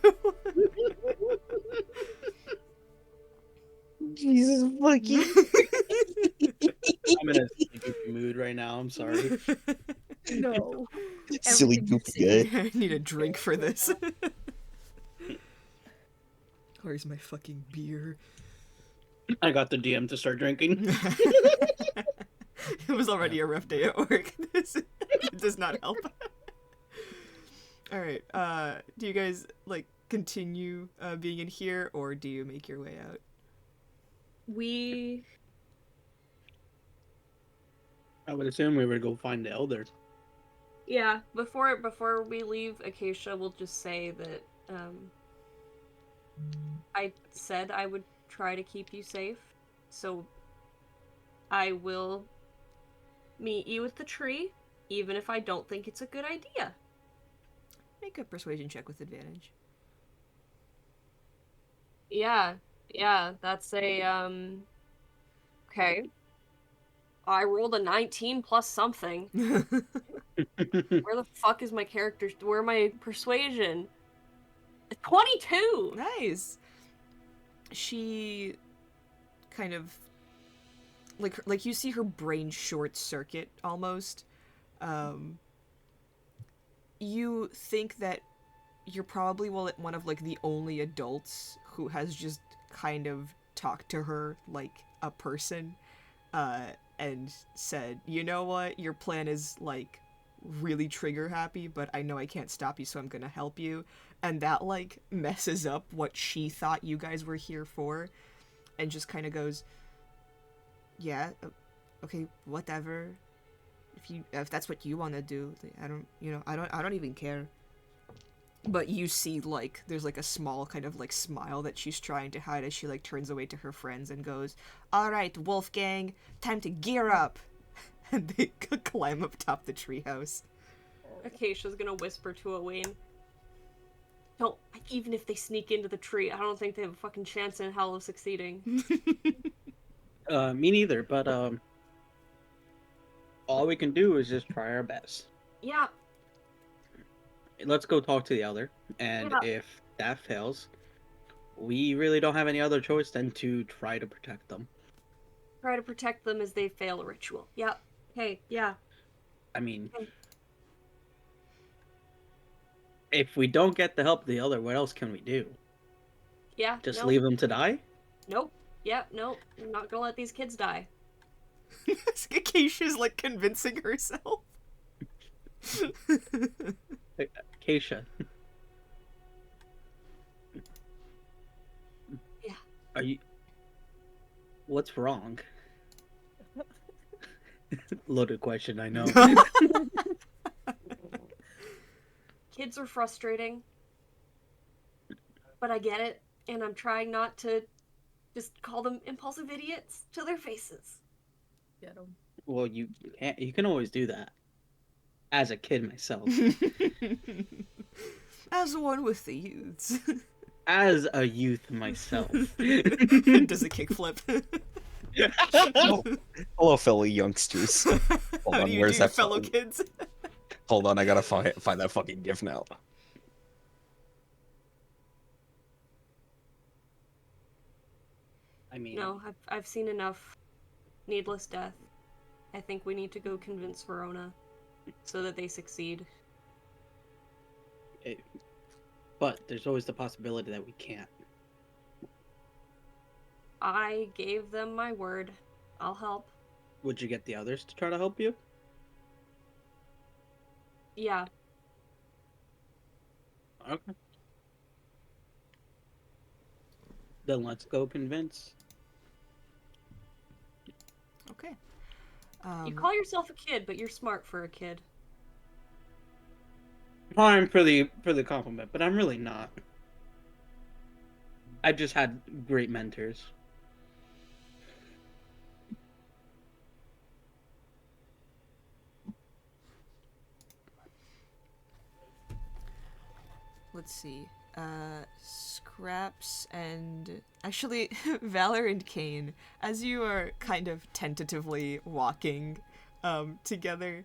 Jesus fucking. I'm in a silly, goofy mood right now. I'm sorry. No. Silly Everything you goofy say. guy. I need a drink for this. Where's my fucking beer? I got the DM to start drinking. It was already a rough day at work. This does not help. All right. Do you guys like continue being in here, or do you make your way out? We I would assume we would go find the elder. Yeah, before we leave, Acacia will just say that I said I would try to keep you safe, so I will meet you at the tree, even if I don't think it's a good idea. Make a persuasion check with advantage. Yeah, that's a okay. I rolled a 19 plus something. Where the fuck is my character? Where my persuasion? 22! Nice. She kind of like you see her brain short circuit almost. You think that you're probably one of like the only adults who has just kind of talked to her like a person, and said, you know what, your plan is like really trigger happy, but I know I can't stop you, so I'm gonna help you. And that like messes up what she thought you guys were here for, and just kind of goes, yeah, okay, whatever. If that's what you want to do, I don't even care. But you see, like, there's like a small kind of like smile that she's trying to hide as she like turns away to her friends and goes, all right, Wolfgang, time to gear up. And they climb up top the treehouse. Acacia's gonna whisper to Owain. Don't, like, even if they sneak into the tree, I don't think they have a fucking chance in hell of succeeding. Me neither, but all we can do is just try our best. Yeah, Let's go talk to the elder, and Yeah. if that fails, we really don't have any other choice than to try to protect them. try to protect them as they fail a ritual. Yeah. Hey, yeah. I mean, Okay. if we don't get the help of the elder, what else can we do? Yeah. Just nope. leave them to die? Nope. Yeah, nope. I'm not gonna let these kids die. Acacia's like convincing herself. Acacia. Yeah. Are you... What's wrong? Loaded question, I know. Kids are frustrating, but I get it, and I'm trying not to just call them impulsive idiots to their faces. Get 'em. Well, you can't, you can always do that. As a kid myself. As one with the youths. As a youth myself. Does a kickflip. Hello, fellow youngsters. Hold How on, do you where's do, that fellow fucking- kids? Hold on, I gotta find that fucking gif now. I mean, No, I've seen enough needless death. I think we need to go convince Verona so that they succeed. but there's always the possibility that we can't. I gave them my word. I'll help. Would you get the others to try to help you? Yeah. Okay. Then let's go convince. Okay. You call yourself a kid, but you're smart for a kid. Fine for the compliment, but I'm really not. I just had great mentors. Let's see. Scraps and actually Valor and Kane, as you are kind of tentatively walking together,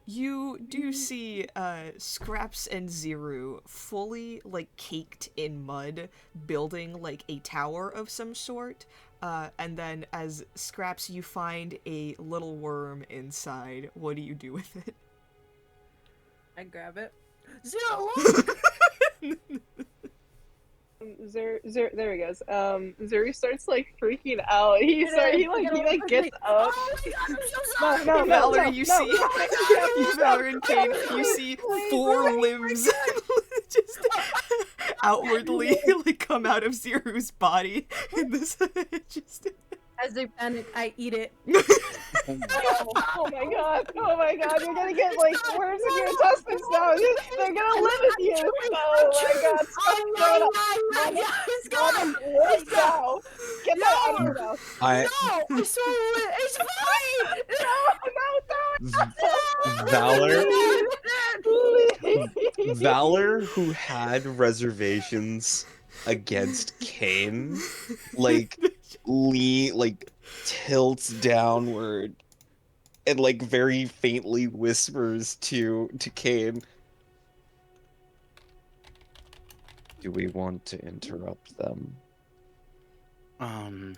you do see Scraps and Zero fully like caked in mud, building like a tower of some sort. And then as Scraps, you find a little worm inside. What do you do with it? I grab it. Zero, look! There he goes. Zuri starts like freaking out. He gets up. Oh my god, I'm so sorry! No, Valor, you see, no. Valor and Kane, you see four limbs just outwardly like come out of Zero's body, and this just. As they panic, I eat it. Oh my god, you're gonna get like worms in your intestines now. They're gonna live with you. Oh my god, Oh my god, it's gone! Right now. Get that out of your mouth. No, I swallowed it! It's fine! Valor, who had reservations against Kane, like tilts downward and like very faintly whispers to Kane, "Do we want to interrupt them?" Can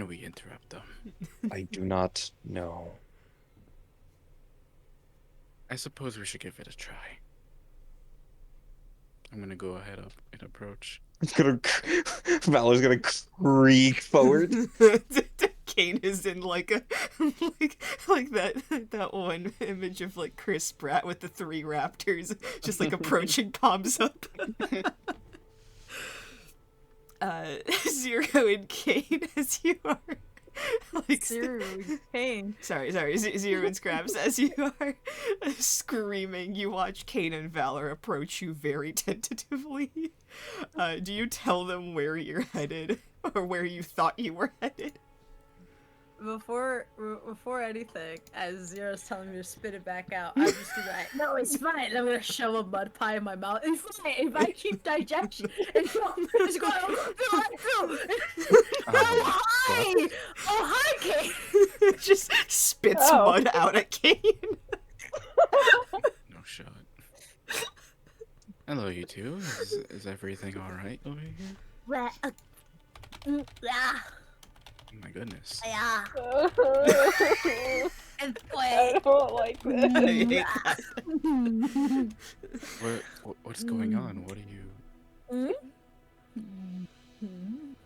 we interrupt them? I do not know. I suppose we should give it a try. I'm gonna go ahead up and approach. Valor's gonna creak forward. Kane is in like a like that one image of like Chris Pratt with the three raptors just like approaching, palms up. Zero and Kane, as you are like Zero and Kane. Sorry, Zero and Scraps, as you are screaming, you watch Kane and Valor approach you very tentatively. Do you tell them where you're headed, or where you thought you were headed? Before anything, as Zero's telling me to spit it back out, I'm just gonna be like, no, it's fine. I'm gonna shove a mud pie in my mouth. It's fine if I keep digestion. And so I'm just going, oh hi! Oh hi, Kane! Just spits mud out at Kane. No shot. Hello, you two. Is everything all right over here? Yeah. Oh my goodness. Yeah. And I don't like this. What's going on? What are you?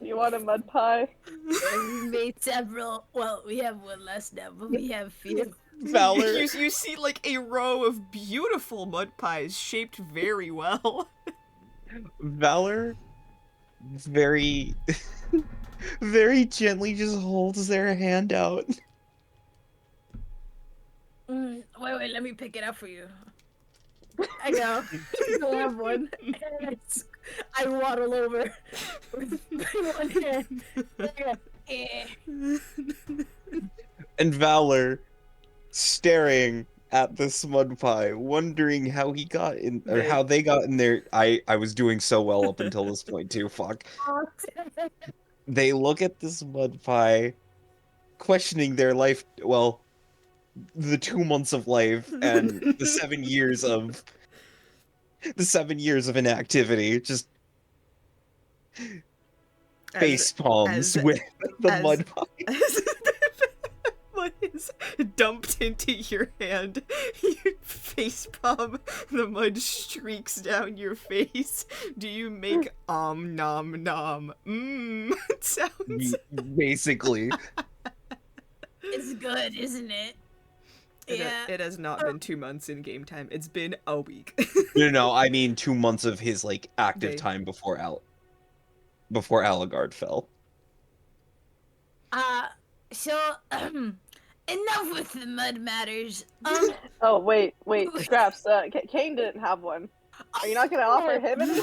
You want a mud pie? We made several. Well, we have one less now, but we have few. Valor. You see like a row of beautiful mud pies shaped very well. Valor very very gently just holds their hand out. Wait, let me pick it up for you. I go. I have one. And I waddle over with one hand. And Valor staring at this mud pie, wondering how he got in, or how they got in there. I was doing so well up until this point too. Fuck. They look at this mud pie, questioning their life. Well, the 2 months of life and the 7 years of inactivity. Just face palms with the mud pie. Mud is dumped into your hand. You face palm. The mud streaks down your face. Do you make nom nom sounds? Basically. It's good, isn't it? Yeah. It has not been 2 months in game time. It's been a week. No, I mean 2 months of his like active Okay. time before out. before Alagard fell. So, enough with the mud matters. Oh, wait. Scraps, Kane didn't have one. Are you not gonna offer him any?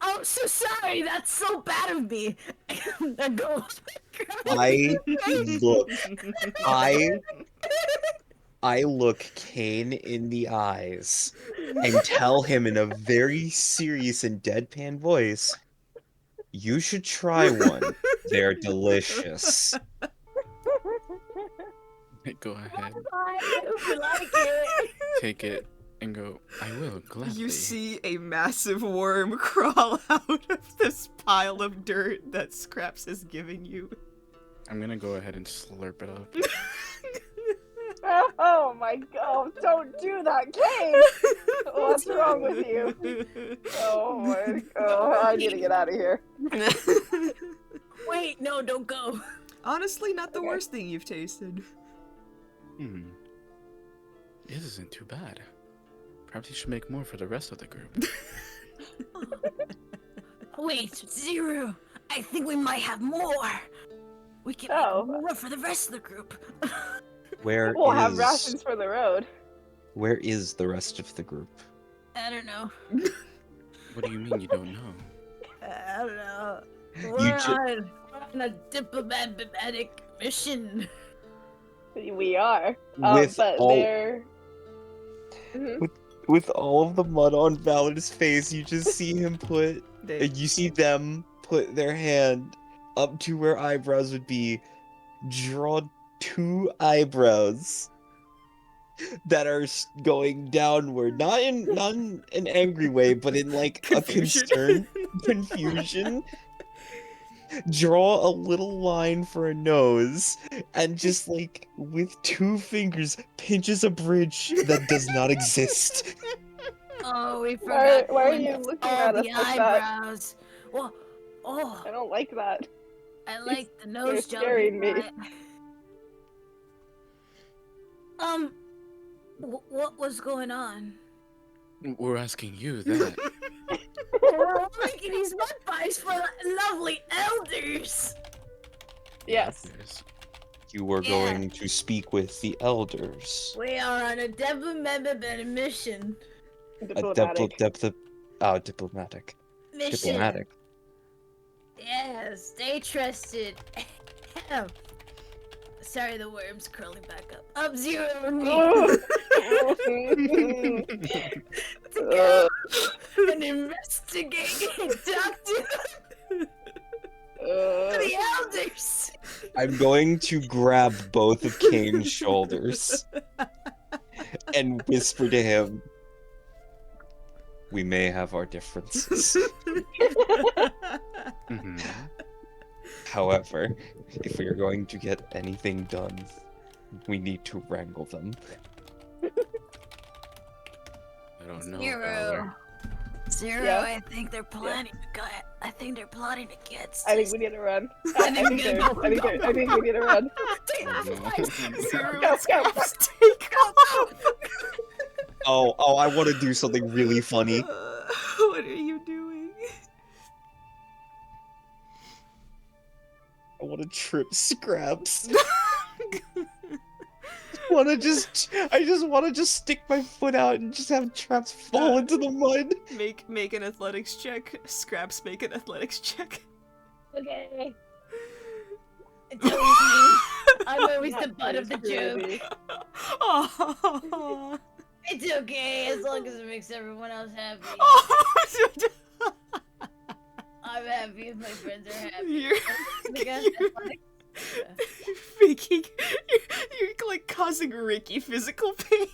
Oh, so sorry. That's so bad of me. I go. I look, I look Kane in the eyes and tell him in a very serious and deadpan voice, "You should try one. They're delicious." Go ahead, I like it. take it, and go. I will gladly. You see a massive worm crawl out of this pile of dirt that Scraps is giving you. I'm gonna go ahead and slurp it up. Oh my god, don't do that, Kane! What's wrong with you? Oh my god, I need to get out of here. Wait, no, don't go. Honestly, not the worst thing you've tasted. It isn't too bad. Perhaps you should make more for the rest of the group. Wait, Zero. I think we might have more. We can make more for the rest of the group. We'll have rations for the road. Where is the rest of the group? I don't know. What do you mean you don't know? I don't know. You On a diplomatic mission. We are. With but all- they're... With all of the mud on Valor's face, you just see him you see them put their hand up to where eyebrows would be, draw 2 eyebrows that are going downward, not in an angry way, but in like Confusion. confusion. Draw a little line for a nose, and just like with 2 fingers pinches a bridge that does not exist. Oh, we forgot. Why are you looking at us the like that? eyebrows. Well, I don't like that. I like the nose job. scaring me. What was going on? We're asking you that. We're making these mud pies for the lovely elders. Yes. Yes. You were Yeah. going to speak with the elders. We are on a diplomatic mission. Diplomatic. Diplomatic. Mission. Diplomatic. Yes, stay trusted. Sorry, the worm's curling back up. Up Zero and me. To go and investigate and talk to the elders. I'm going to grab both of Kane's shoulders and whisper to him, "We may have our differences. Mhm. However, if we are going to get anything done, we need to wrangle them." I don't know. Zero. Zero, Yeah. I think they're plotting. I think they're plotting against I think us. we need to run. I think we need to run. Take off the lights. Zero Go, and Scraps go. take off. Oh, I want to do something really funny. What are you doing? I want to trip Scraps. I just want to just stick my foot out and just have Traps fall into the mud. Make an athletics check. Scraps, make an athletics check. Okay. It's always me. I'm always the butt of the joke. Oh. It's okay, as long as it makes everyone else happy. I'm happy if my friends are happy. You're like causing Ricky physical pain.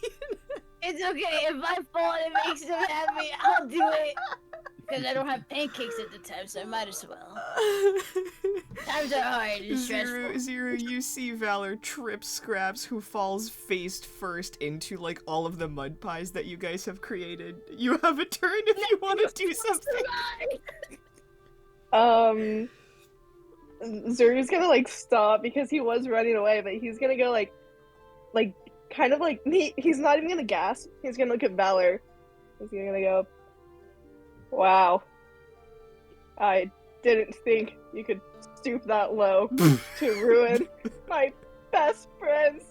It's okay, if I fall and it makes him happy, I'll do it. Because I don't have pancakes at the time, so I might as well. Times are hard and stressful. Zero, you see Valor trip Scraps, who falls face first into like all of the mud pies that you guys have created. You have a turn if you want to do something. Zuri's gonna like stop because he was running away, but he's gonna go like kind of like he's not even gonna gasp. He's gonna look at Valor. He's gonna go, "Wow, I didn't think you could stoop that low to ruin my best friend's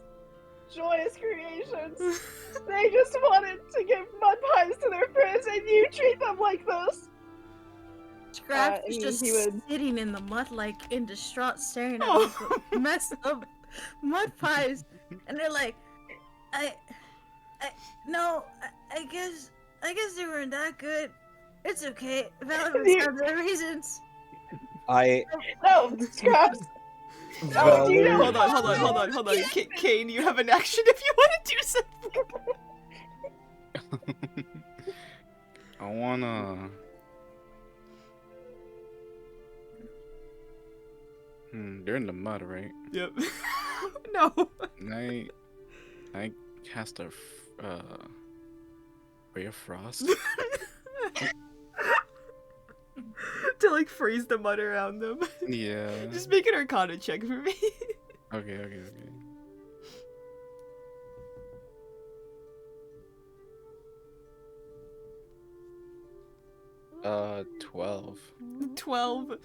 joyous creations. They just wanted to give mud pies to their friends, and you treat them like this. Scraps is and just he would- sitting in the mud, like in distraught, staring at Oh. these messed up mud pies, and they're like, I guess they weren't that good. It's okay. Valor You- have their reasons. No, Scraps. Valor, do you know- Hold on. Kane, you have an action if you want to do something. I wanna. They're in the mud, right? Yep. No. And I cast a ray of frost. To like freeze the mud around them. Yeah. Just make an Arcana check for me. Okay. 12. 12.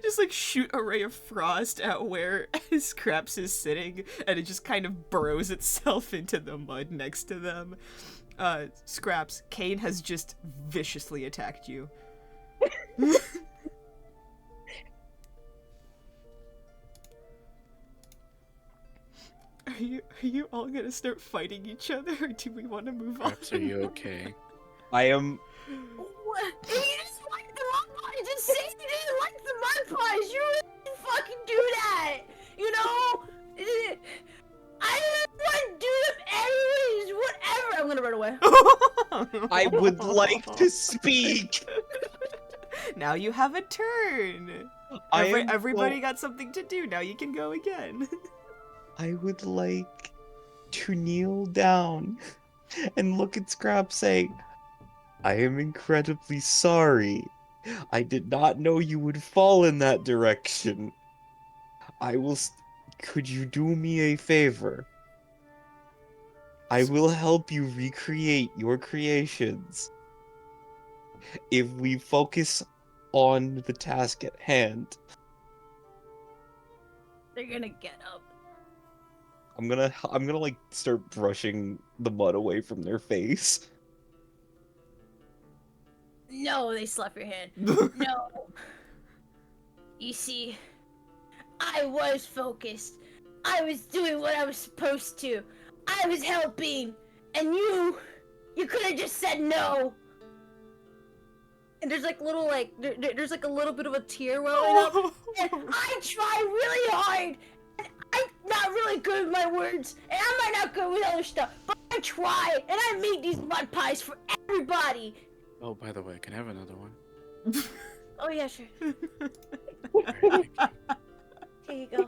Just like shoot a ray of frost at where Scraps is sitting, and it just kind of burrows itself into the mud next to them. Scraps, Kane has just viciously attacked you. Are you all gonna start fighting each other, or do we want to move on? Perhaps, are you okay? I am. What? And you just like the mud pies and say you didn't like the mud pies. You really didn't fucking do that. You know? I didn't want to do them anyways. Whatever. I'm gonna run away. I would like to speak. Now you have a turn. Everybody got something to do. Now you can go again. I would like to kneel down and look at Scrap saying, I am incredibly sorry. I did not know you would fall in that direction. Could you do me a favor? I will help you recreate your creations. If we focus on the task at hand. They're gonna get up. I'm gonna like start brushing the mud away from their face. No, they slap your hand. No. You see, I was focused. I was doing what I was supposed to. I was helping. And you could have just said no. And there's like little there's like a little bit of a tear welling up. And I try really hard. And I'm not really good with my words. And I'm not good with other stuff. But I try. And I make these mud pies for everybody. Oh, by the way, can I have another one? Oh yeah, sure. Alright, Here you go.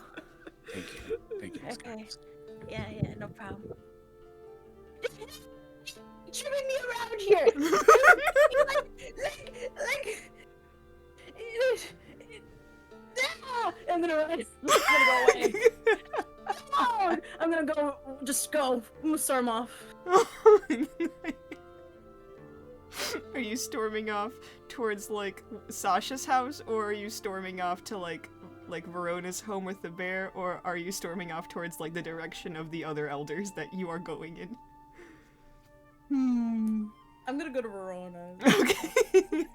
thank you. Thank you. Okay. Scraps. Yeah, no problem. Tripping me around here. I'm gonna run. I'm gonna go away. I'm gonna go. Just go. I'm gonna storm off. Are you storming off towards like Sasha's house, or are you storming off to like Verona's home with the bear, or are you storming off towards like the direction of the other elders that you are going in? I'm gonna go to Verona. Okay.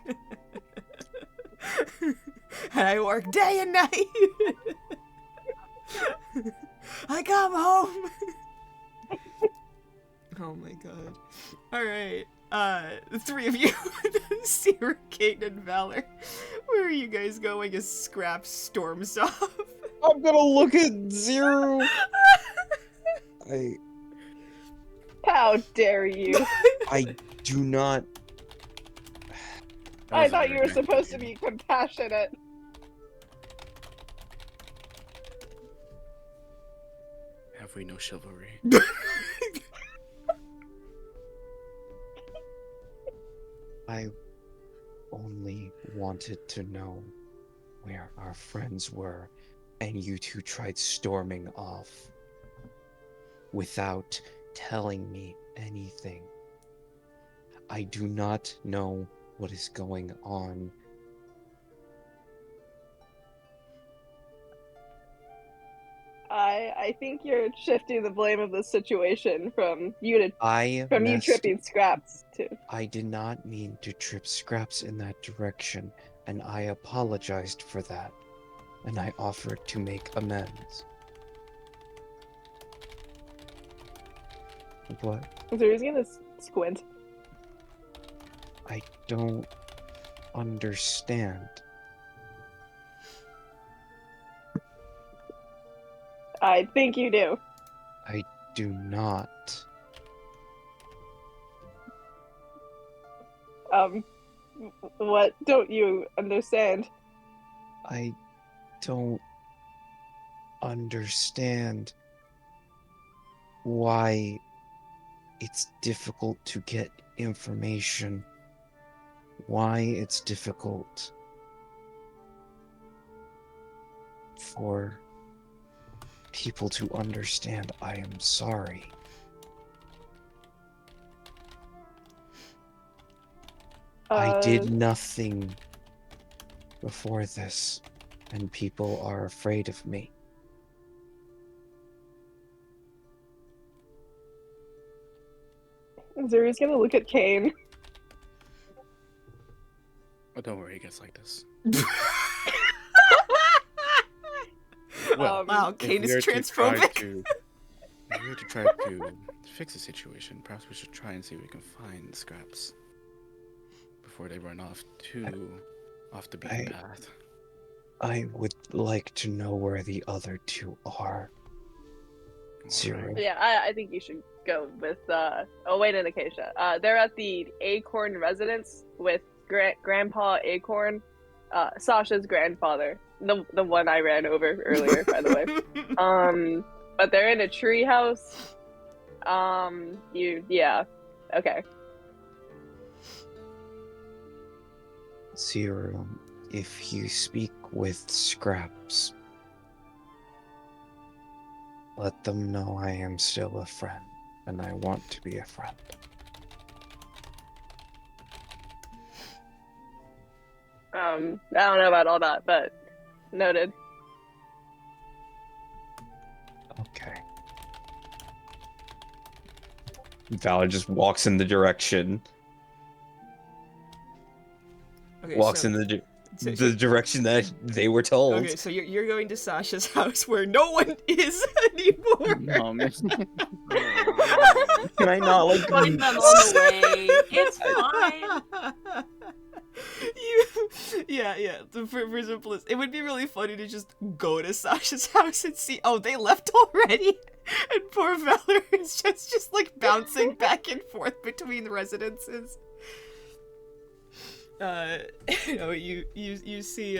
And I work day and night. I come home. Oh my god. Alright. The three of you, Sierra, Kate, and Valor. Where are you guys going as Scrap storms off? I'm gonna look at Zero. How dare you? I do not. That I was a thought you were very supposed to be compassionate. Have we no chivalry? I only wanted to know where our friends were, and you two tried storming off without telling me anything. I do not know what is going on. I think you're shifting the blame of the situation from you tripping Scraps to. I did not mean to trip Scraps in that direction, and I apologized for that, and I offered to make amends. What? So he's gonna squint. I don't understand. I think you do. I do not. What don't you understand? I don't understand why it's difficult to get information. Why it's difficult for people to understand I am sorry. I did nothing before this, and people are afraid of me. Zuri's gonna look at Kane. Oh, don't worry, it gets like this. Wow, Kane is transphobic. If we were to try to fix the situation, perhaps we should try and see if we can find Scraps before they run off the beaten path. I would like to know where the other two are. Zero. Yeah, I think you should go with Owain and Acacia. They're at the Acorn residence with Grandpa Acorn, Sasha's grandfather, the one I ran over earlier, by the way. But they're in a tree house. Okay. Zero, if you speak with Scraps, let them know I am still a friend, and I want to be a friend. I don't know about all that, but noted. Okay. Valor just walks in the direction. Okay, Walks so- in the direction that they were told. Okay, so you're going to Sasha's house where no one is anymore. Oh, man. Can I not like Find them on the way. It's fine. Yeah. For simplicity, it would be really funny to just go to Sasha's house and see, oh, they left already, and poor Valor is just like bouncing back and forth between the residences. You see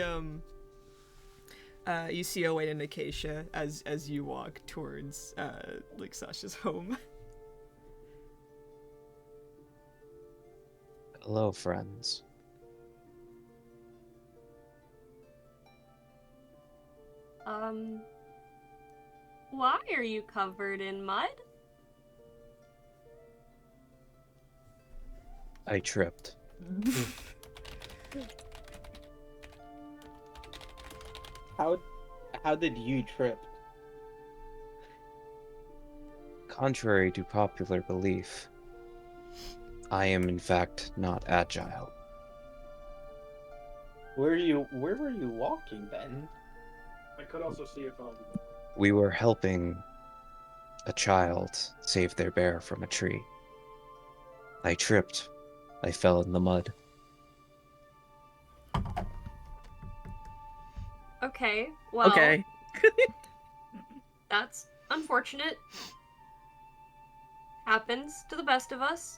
you see Owain and Acacia as you walk towards like Sasha's home. Hello, friends. Why are you covered in mud? I tripped. How did you trip? Contrary to popular belief, I am in fact not agile. Where were you walking then? I could also see if We were helping a child save their bear from a tree. I tripped. I fell in the mud. Okay, well, Okay. that's unfortunate. Happens to the best of us.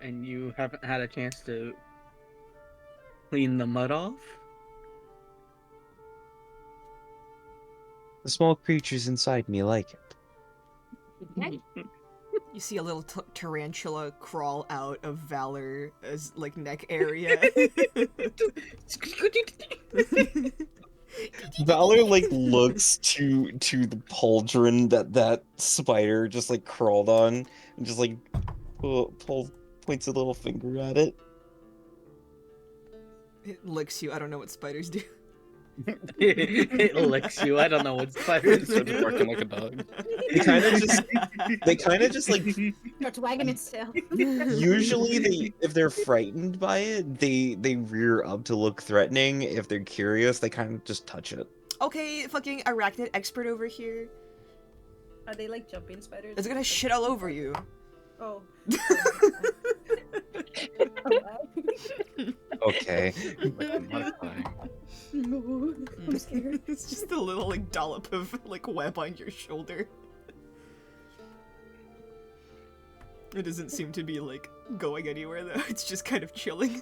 And you haven't had a chance to clean the mud off? The small creatures inside me like it. Okay. You see a little tarantula crawl out of Valor's like neck area. Valor like looks to the pauldron that spider just like crawled on and just like points a little finger at it. It licks you. I don't know what spiders do. It licks you. I don't know what spiders Starts do. barking like a dog. They kind of just like Starts wagging its tail. usually if they're frightened by it, they rear up to look threatening. If they're curious, they kind of just touch it. Okay, fucking arachnid expert over here. Are they like jumping spiders? It's gonna shit all over you. Oh. Okay. Like a mudpie. No, I'm scared. It's just a little like dollop of like web on your shoulder. It doesn't seem to be like going anywhere though. It's just kind of chilling.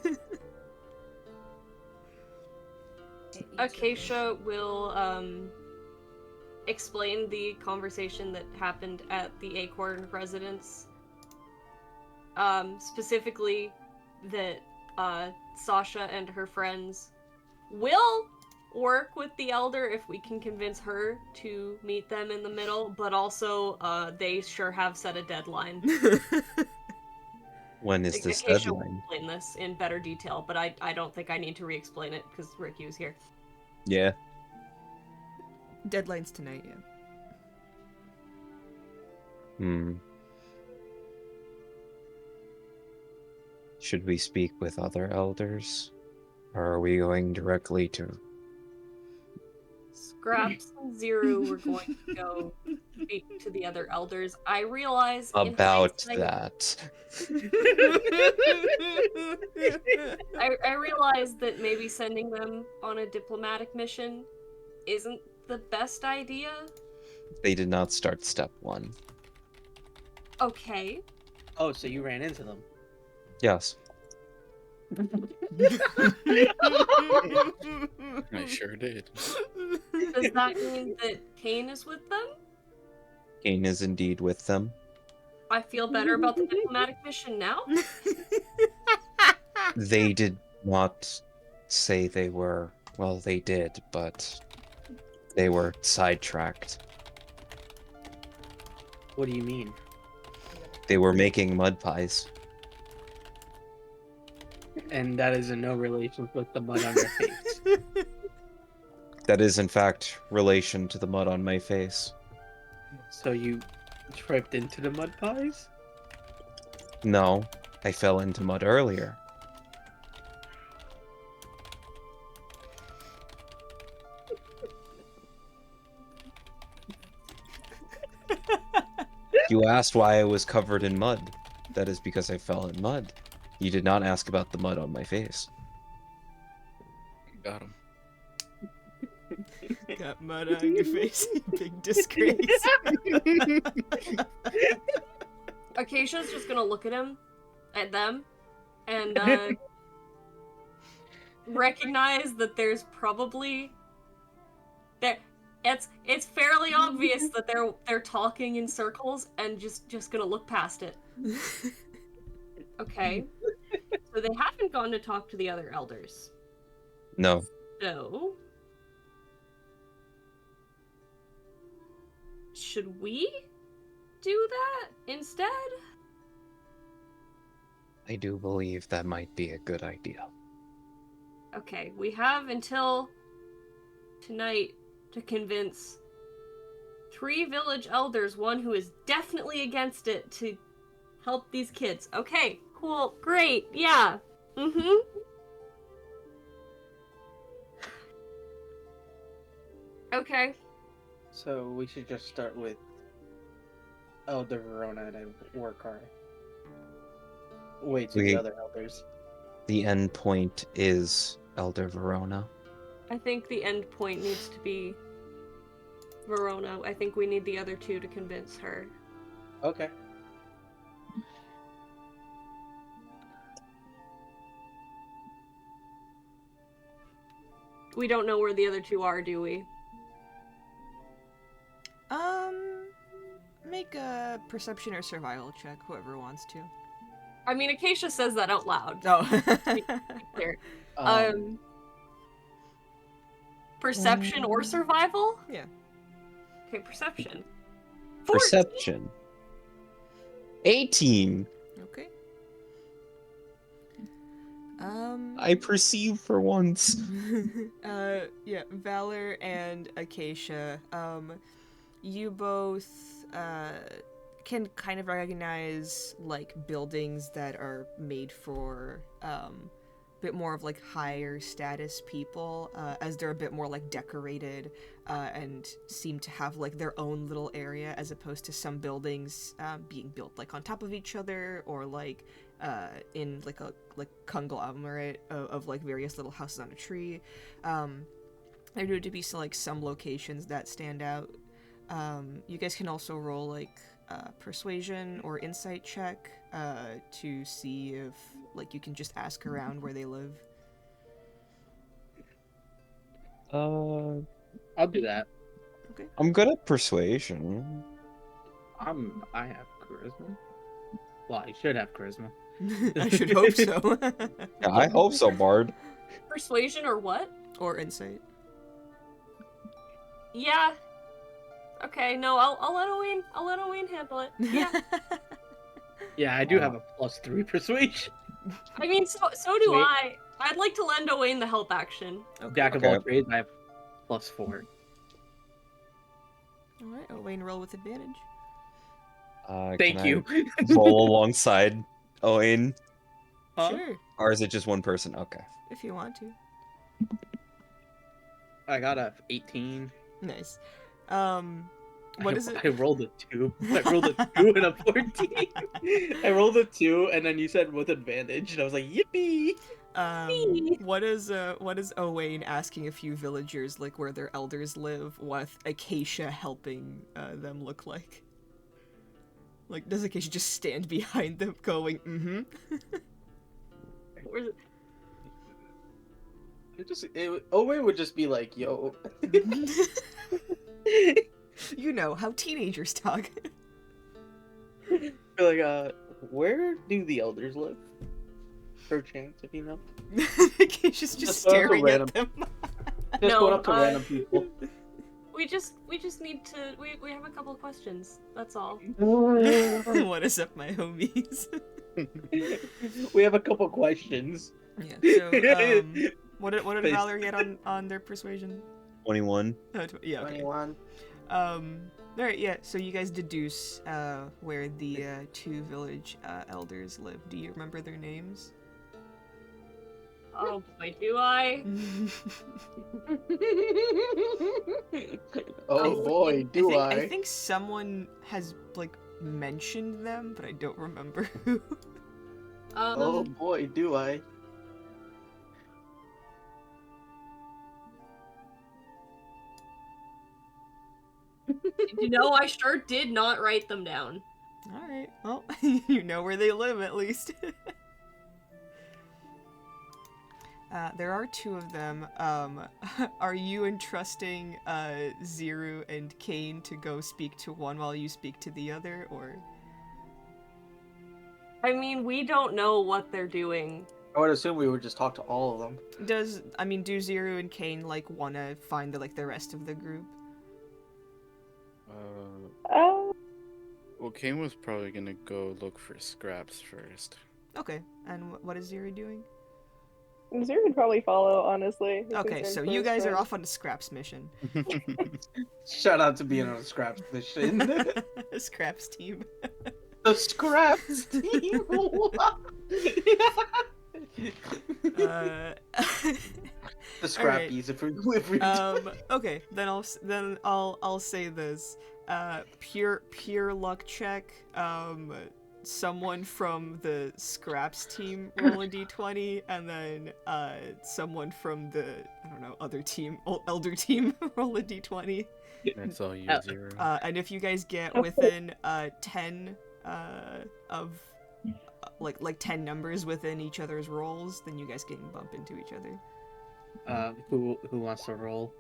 Acacia will explain the conversation that happened at the Acorn residence. Specifically that Sasha and her friends will work with the Elder if we can convince her to meet them in the middle, but also they sure have set a deadline. When is this Acacia will deadline? explain this in better detail, but I don't think I need to re-explain it because Ricky was here. Yeah. Deadline's tonight, yeah. Should we speak with other elders? Or are we going directly to... Scraps and Zero were going to go speak to the other elders. I realize in about hindsight- that? I realize that maybe sending them on a diplomatic mission isn't the best idea. They did not start step 1. Okay. Oh, so you ran into them. Yes. I sure did. Does that mean that Kane is with them? Kane is indeed with them. I feel better about the diplomatic mission now. They did not say they were... Well, they did, but they were sidetracked. What do you mean? They were making mud pies. And that is in no relation with the mud on your face. That is, in fact, relation to the mud on my face. So you tripped into the mud pies? No, I fell into mud earlier. You asked why I was covered in mud. That is because I fell in mud. You did not ask about the mud on my face. Got him. Got mud on your face, you big disgrace. Acacia's just gonna look at them, and recognize that there's probably it's fairly obvious that they're talking in circles, and just gonna look past it. Okay. So they haven't gone to talk to the other elders. No. So should we do that instead? I do believe that might be a good idea. Okay, we have until tonight to convince 3 village elders, one who is definitely against it, to help these kids. Okay, cool, great, yeah. Okay. So we should just start with Elder Verona and then work our way to the other elders. The end point is Elder Verona. I think the end point needs to be Verona. I think we need the other 2 to convince her. Okay. We don't know where the other 2 are, do we? Make a perception or survival check, whoever wants to. I mean, Acacia says that out loud. Oh. To be clear. Perception or survival? Yeah. Okay, perception. 14. Perception. 18. Okay. I perceive for once. Yeah, Valor and Acacia, you both, can kind of recognize, like, buildings that are made for, a bit more of, like, higher status people, as they're a bit more, like, decorated, and seem to have, like, their own little area, as opposed to some buildings, being built, like, on top of each other, or, like, in like a conglomerate of like various little houses on a tree. There do to be some locations that stand out. You guys can also roll like persuasion or insight check to see if like you can just ask around where they live. Uh, I'll do that. Okay. I'm good at persuasion. I have charisma. Well, I should have charisma. I should hope so. Yeah, I hope so, Bard. Persuasion or what? Or insight. Yeah. Okay, no, I'll let Owain handle it. Yeah. Yeah, I do have a +3 persuasion. I mean, so do Wait. I. I'd like to lend Owain the help action. Jack of all trades, I have +4. Alright, Owain, roll with advantage. Thank you. Roll alongside Owen. Huh? Sure, Or is it just one person? Okay. if you want to. I got a 18. Nice. What is it? I rolled a 2. I rolled a 2 and a 14. I rolled a 2, and then you said with advantage, and I was like, yippee! What is Owain asking a few villagers like where their elders live, with Acacia helping them look like? Like, does Acacia just stand behind them going, mm-hmm? Where's it? Owen would just be like, yo. You know how teenagers talk. Like, where do the elders live? Per chance, if you know. Acacia's just staring at them. Just going up to random people. We just need to. We have a couple of questions. That's all. What is up, my homies? We have a couple questions. Yeah. So, what did Valor get on their persuasion? 21. Oh, yeah. Okay. 21. Alright, yeah, so you guys deduce where the two village elders live. Do you remember their names? Oh boy, do I? Oh boy, do I. I think someone has, like, mentioned them, but I don't remember who. Oh boy, do I. You know, I sure did not write them down. Alright, well, you know where they live at least. There are two of them. Are you entrusting Ziru and Kane to go speak to one while you speak to the other, or? I mean, we don't know what they're doing. I would assume we would just talk to all of them. Do Ziru and Kane, like, want to find the rest of the group? Well, Kane was probably gonna go look for scraps first. Okay, and what is Ziru doing? Zero would probably follow, honestly. Okay, so you guys are off on a scraps mission. Shout out to being on a scraps mission. Scraps team. The scraps team. The scrappies, right. Okay, then I'll say this. Pure luck check. Someone from the scraps team roll a d20, and then someone from the other team, elder team, roll a d20. That's all you, Zero. And if you guys get within 10 of like 10 numbers within each other's rolls, then you guys can bump into each other. Who wants to roll?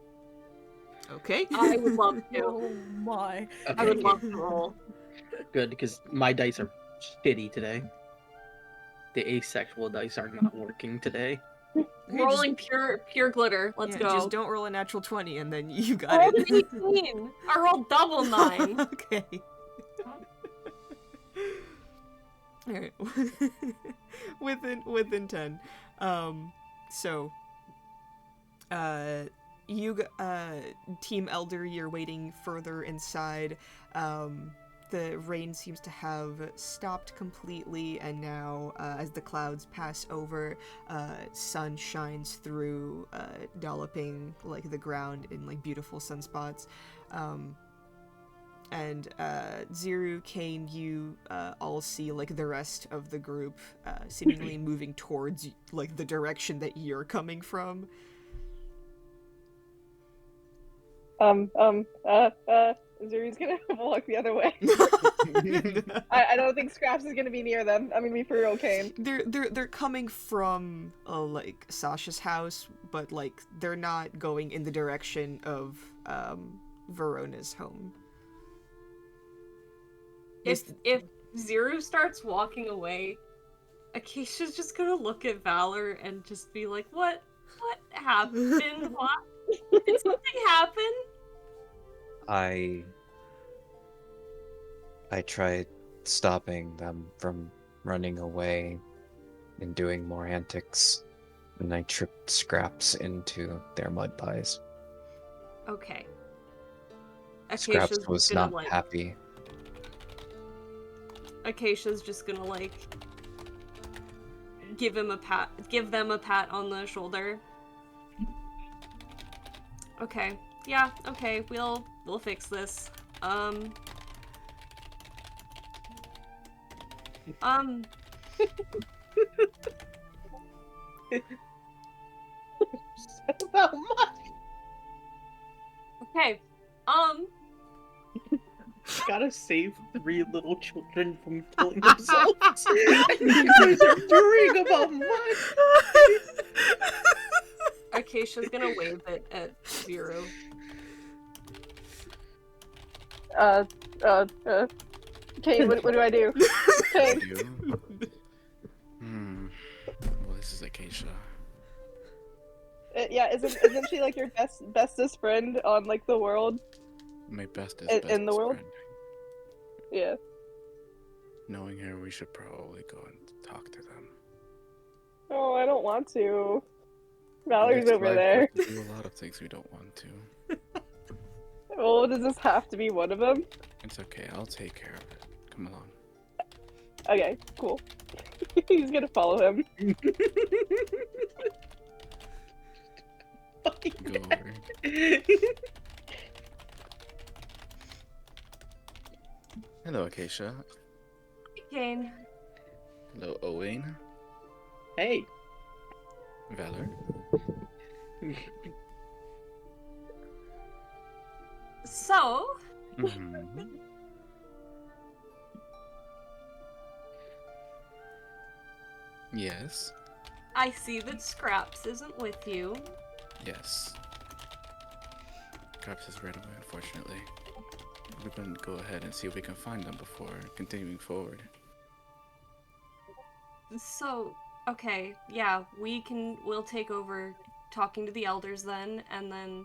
Okay. I would love to. Oh my. Okay. I would love to roll. Good, because my dice are shitty today. The asexual dice are not working today. Rolling pure glitter. Let's go. Just don't roll a natural 20, and then you I got rolled it. an 18. I rolled double 9. Okay. Alright. within 10. So, Team Elder, you're waiting further inside. The rain seems to have stopped completely, and now, as the clouds pass over, sun shines through, dolloping, like, the ground in, like, beautiful sunspots. And Ziru, Kane, you all see, like, the rest of the group seemingly moving towards, like, the direction that you're coming from. Zuri's gonna walk the other way. I don't think Scraps is gonna be near them. I'm gonna be for real, Kane. They're coming from like Sasha's house, but like they're not going in the direction of Verona's home. If Ziru starts walking away, Acacia's just gonna look at Valor and just be like, What happened? What? Did something happen? I tried stopping them from running away and doing more antics, and I tripped Scraps into their mud pies. Okay. Scraps Acacia's was gonna, not like, happy. Acacia's just gonna, like, give them a pat on the shoulder. Okay. Yeah, okay, we'll fix this. About what? Okay. Gotta save 3 little children from killing themselves. You guys are worrying about mud. Acacia's gonna wave it at Zero. Kane, what do I do? Kane. Well, this is Acacia. Yeah, isn't she like your bestest friend on like the world? My bestest In the world? friend. Yeah. Knowing her, we should probably go and talk to them. Oh, I don't want to. Valerie's This over life, there. we can do a lot of things we don't want to. Well, does this have to be one of them? It's okay, I'll take care of it. Come along. Okay, cool. He's gonna follow him. Go over. Hello, Acacia. Kane. Hello, Owain. Hey. Valor. So, Yes. I see that Scraps isn't with you. Yes. Scraps has ran away, unfortunately. We're going to go ahead and see if we can find them before continuing forward. So, okay, yeah, we'll take over talking to the elders then, and then,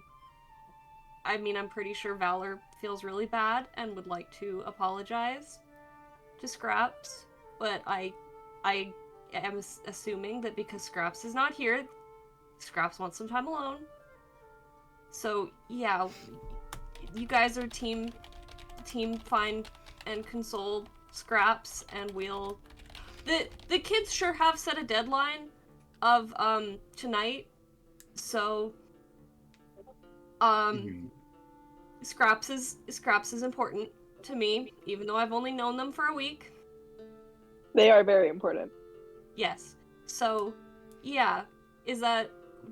I mean, I'm pretty sure Valor feels really bad and would like to apologize to Scraps, but I am assuming that because Scraps is not here, Scraps wants some time alone. So, yeah, you guys are team find and console Scraps, and we'll... The kids sure have set a deadline of, tonight, so, Scraps is important to me, even though I've only known them for a week. They are very important. Yes. So, yeah,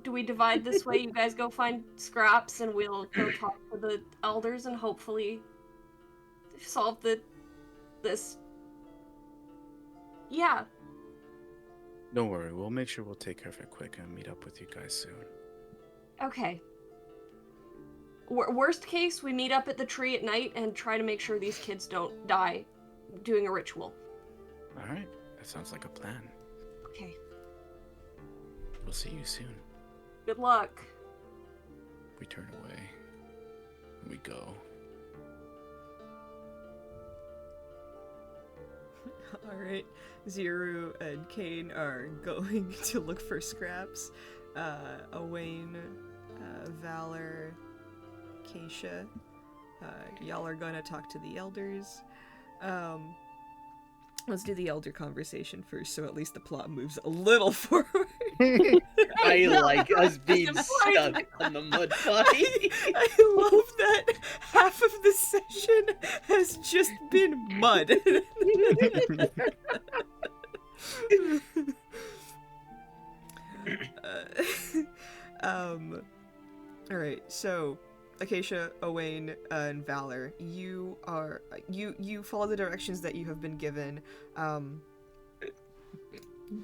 do we divide this way? You guys go find Scraps, and we'll go talk to the elders and hopefully solve this. Yeah. Don't worry, we'll make sure we'll take care of it quick and meet up with you guys soon. Okay. Worst case, we meet up at the tree at night and try to make sure these kids don't die doing a ritual. Alright, that sounds like a plan. Okay. We'll see you soon. Good luck. We turn away. We go. Alright, Ziru and Kane are going to look for scraps. Owain, Valor, Keisha, y'all are gonna talk to the elders. Let's do the elder conversation first, so at least the plot moves a little forward. I like us being stuck on the mud body. I love that half of the session has just been mud. Alright, so Acacia, Owain, and Valor, you follow the directions that you have been given.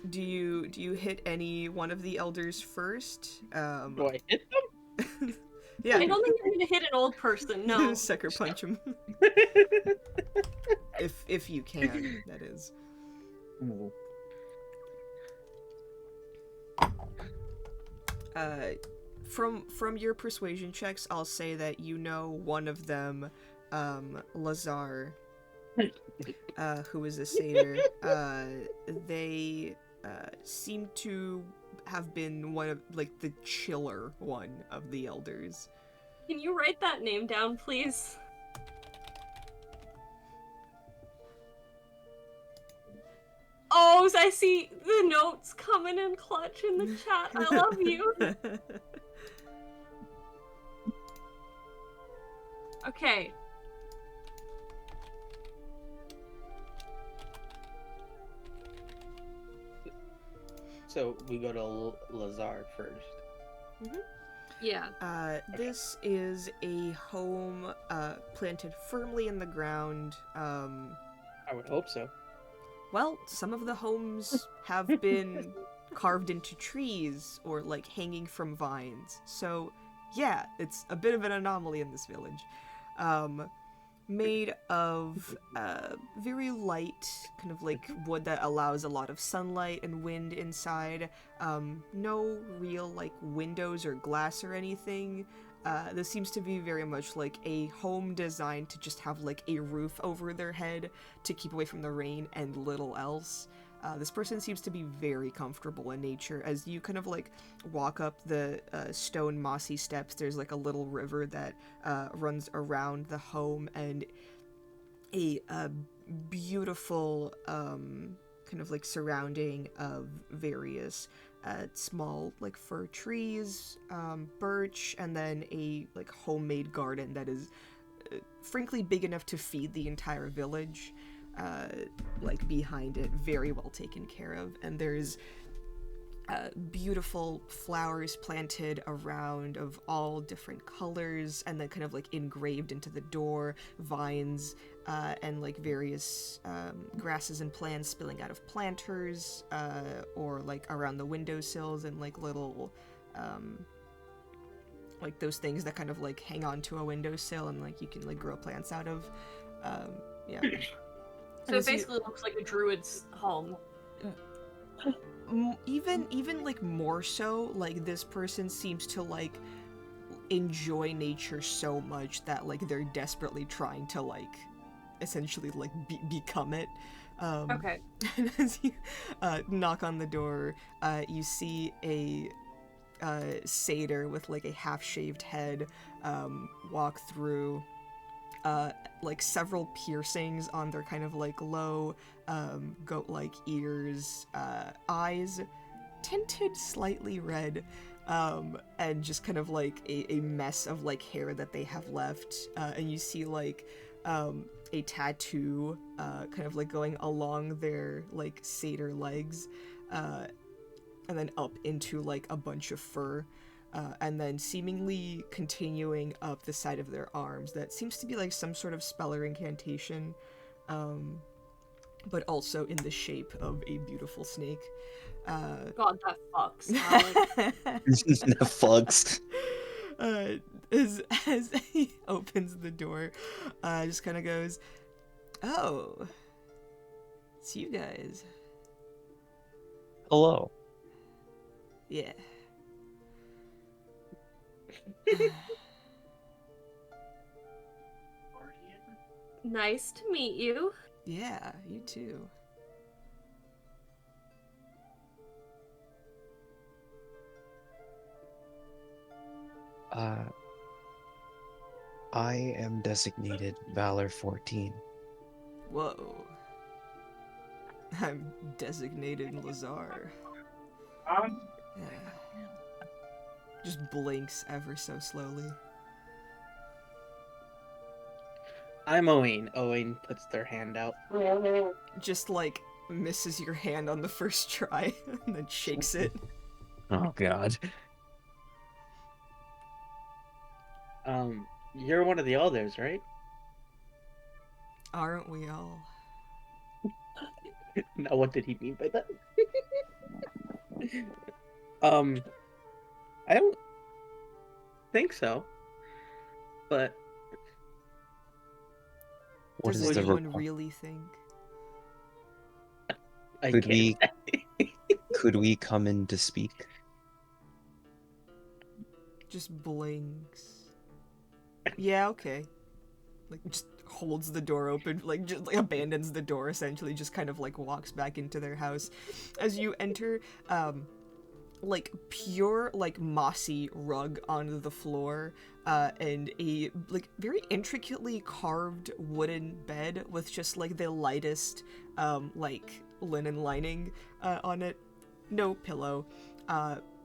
Do you hit any one of the elders first? Do I hit them? Yeah. I don't think I'm gonna hit an old person, no. Sucker punch him. if you can, that is. From your persuasion checks, I'll say that you know one of them, Lazar, who is a satyr. They seem to have been one of, like, the chiller one of the elders. Can you write that name down, please? Oh, I see the notes coming in clutch in the chat. I love you. Okay. So we go to Lazar first. Mm-hmm. Yeah. This is a home planted firmly in the ground. I would hope so. Well, some of the homes have been carved into trees or, like, hanging from vines. So, yeah, it's a bit of an anomaly in this village. Made of very light, kind of like wood that allows a lot of sunlight and wind inside. No real, like, windows or glass or anything. This seems to be very much like a home designed to just have, like, a roof over their head to keep away from the rain and little else. This person seems to be very comfortable in nature. As you kind of, like, walk up the stone mossy steps, there's, like, a little river that runs around the home, and a beautiful kind of, like, surrounding of various small, like, fir trees, birch, and then a, like, homemade garden that is frankly big enough to feed the entire village. Like, behind it, very well taken care of, and there's beautiful flowers planted around of all different colors, and then kind of, like, engraved into the door, vines, and, like, various grasses and plants spilling out of planters, or, like, around the windowsills, and, like, little like those things that kind of, like, hang on to a windowsill and, like, you can, like, grow plants out of. Yeah. So it basically looks like a druid's home. Even like, more so, like, this person seems to, like, enjoy nature so much that, like, they're desperately trying to, like, essentially, like, become it. Okay. And as you knock on the door, you see a satyr with, like, a half-shaved head walk through. Like, several piercings on their kind of, like, low, goat-like ears, eyes tinted slightly red, and just kind of, like, a mess of, like, hair that they have left, and you see, like, a tattoo, kind of, like, going along their, like, satyr legs, and then up into, like, a bunch of fur. And then seemingly continuing up the side of their arms. That seems to be, like, some sort of spell or incantation, but also in the shape of a beautiful snake. God, that fucks. That fucks. As he opens the door, just kind of goes, "Oh, it's you guys." Hello. Yeah. Nice to meet you. Yeah, you too. I am designated Valor 14. Whoa. I'm designated Lazar. Yeah. Just blinks ever so slowly. I'm Owain. Owain puts their hand out. Just like misses your hand on the first try and then shakes it. Oh god. You're one of the elders, right? Aren't we all? Now, what did he mean by that? I don't think so. But What Does is the anyone report? really think? I Could can't. could we come in to speak? Just blinks. Yeah, okay. Like, just holds the door open, like, just like, abandons the door, essentially, just kind of, like, walks back into their house. As you enter, like, pure, like, mossy rug on the floor, and a, like, very intricately carved wooden bed with just, like, the lightest, like, linen lining, on it. No pillow.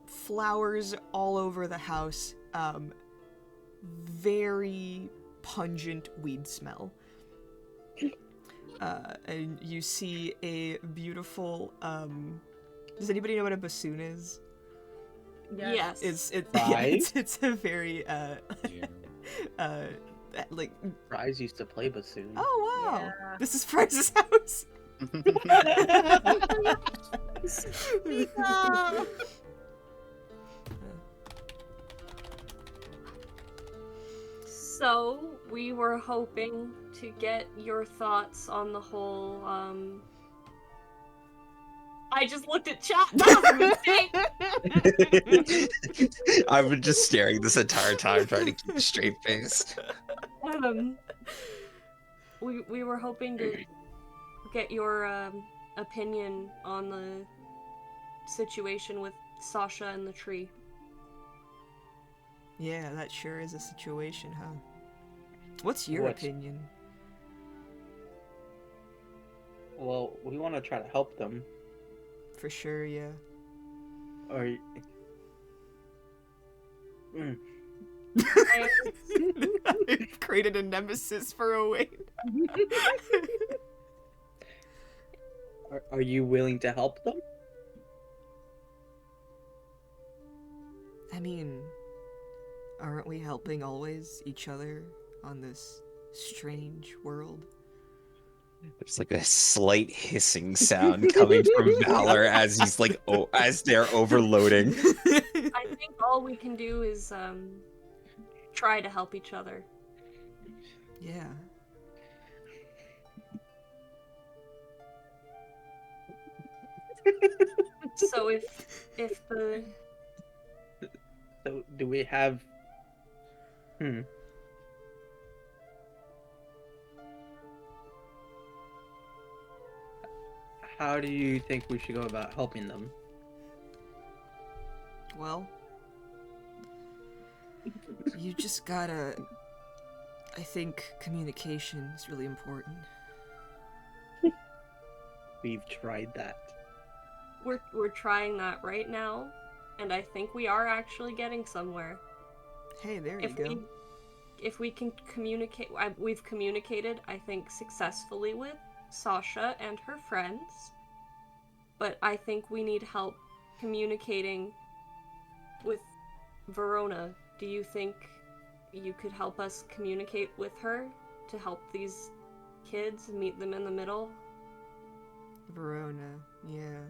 Flowers all over the house. Very pungent weed smell. And you see a beautiful, does anybody know what a bassoon is? Yes. It's a very like, Fries used to play bassoon. oh wow, Yeah. this is Price's house. No. So, we were hoping to get your thoughts on the whole, I just looked at chat. That was a mistake! I've been just staring this entire time trying to keep a straight face. We were hoping to get your opinion on the situation with Sasha and the tree. Yeah, that sure is a situation, huh? What's your What's- opinion? Well, we want to try to help them. For sure, yeah. Or I've created a nemesis for Owain. are you willing to help them? I mean, aren't we helping always each other on this strange world? There's like a slight hissing sound coming from Valor as he's like, as they're overloading. I think all we can do is try to help each other. Yeah. So if the So do we have? How do you think we should go about helping them? Well, you just gotta. I think communication is really important. We've tried that. we're trying that right now, and I think we are actually getting somewhere. Hey, there you go. If we can communicate, we've communicated, I think, successfully with Sasha and her friends, but I think we need help communicating with Verona. Do you think you could help us communicate with her to help these kids, meet them in the middle? Verona, yeah.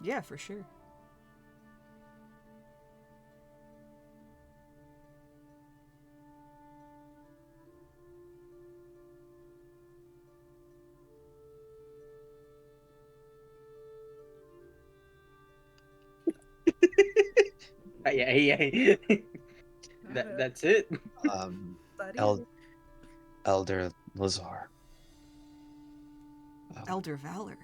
Yeah, for sure. Yeah. That's it. That El- easy. Elder Lazar. Elder Valor.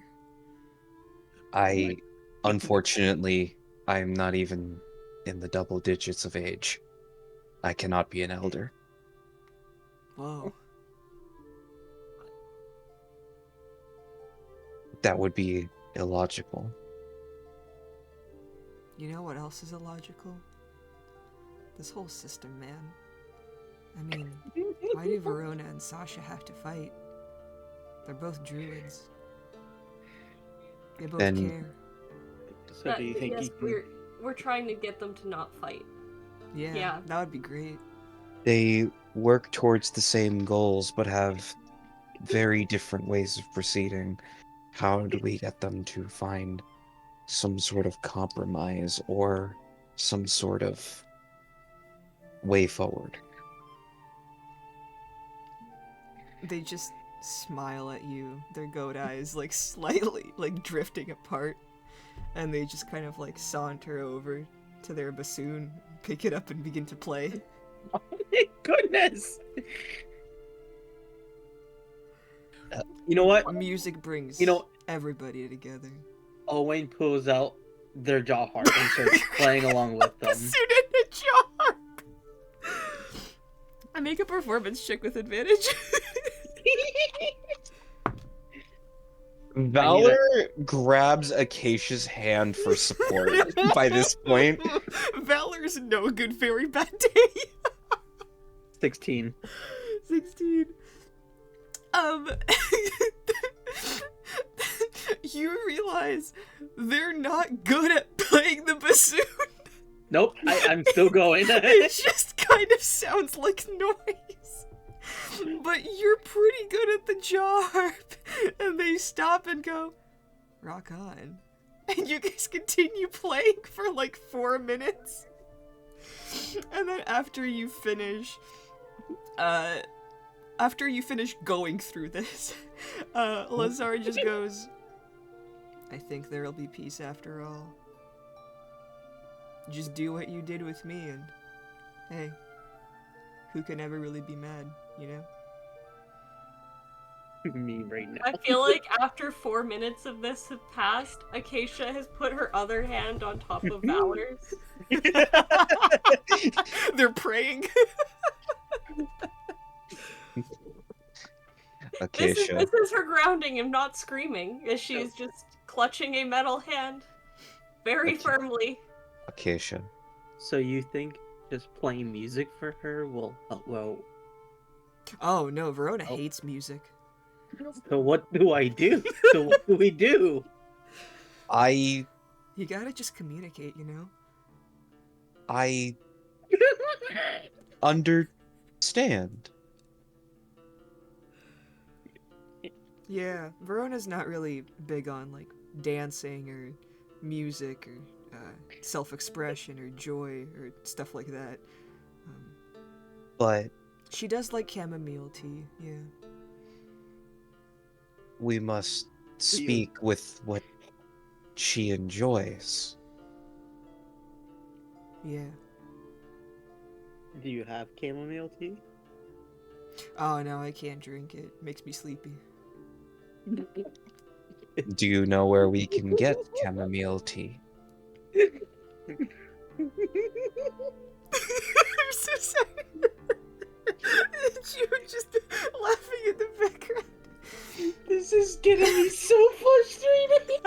Unfortunately, I'm not even in the double digits of age. I cannot be an elder. Whoa. That would be illogical. You know what else is illogical? This whole system, man. I mean, why do Verona and Sasha have to fight? They're both druids. They both Then- care. So do you think yes, you can... we're trying to get them to not fight. Yeah, Yeah. that would be great. They work towards the same goals, but have very different ways of proceeding. How do we get them to find some sort of compromise or some sort of way forward? They just smile at you, their goat eyes like slightly like drifting apart, and they just kind of like saunter over to their bassoon, pick it up and begin to play. Oh my goodness! You know what? Music brings everybody together. Owain pulls out their jaw harp and starts playing along with them. Bassoon and a jar! I make a performance check with advantage. Valor grabs Acacia's hand for support by this point. Valor's no good very bad day. 16. 16. You realize they're not good at playing the bassoon. Nope, I'm still going. It just kind of sounds like noise. But you're pretty good at the jaw harp. And they stop and go, rock on. And you guys continue playing for like 4 minutes. And then after you finish going through this, Lazar just goes, I think there'll be peace after all. Just do what you did with me, and hey, who can ever really be mad, you know? Me right now. I feel like after 4 minutes of this have passed, Acacia has put her other hand on top of Valor's. They're praying. Acacia. This is her grounding him, not screaming, as she is just clutching a metal hand very firmly. Acacia. So you think just playing music for her will help? Well, Oh no, Verona hates music. so what do I do? So what do we do? I You gotta just communicate, you know? understand. Yeah, Verona's not really big on, like, dancing or music or self-expression or joy or stuff like that. But She does like chamomile tea, yeah. we must speak with what she enjoys. Yeah. Do you have chamomile tea? Oh no, I can't drink it. Makes me sleepy. Do you know where we can get chamomile tea? I'm so sorry. You were just laughing in the background. This is getting me so frustrated.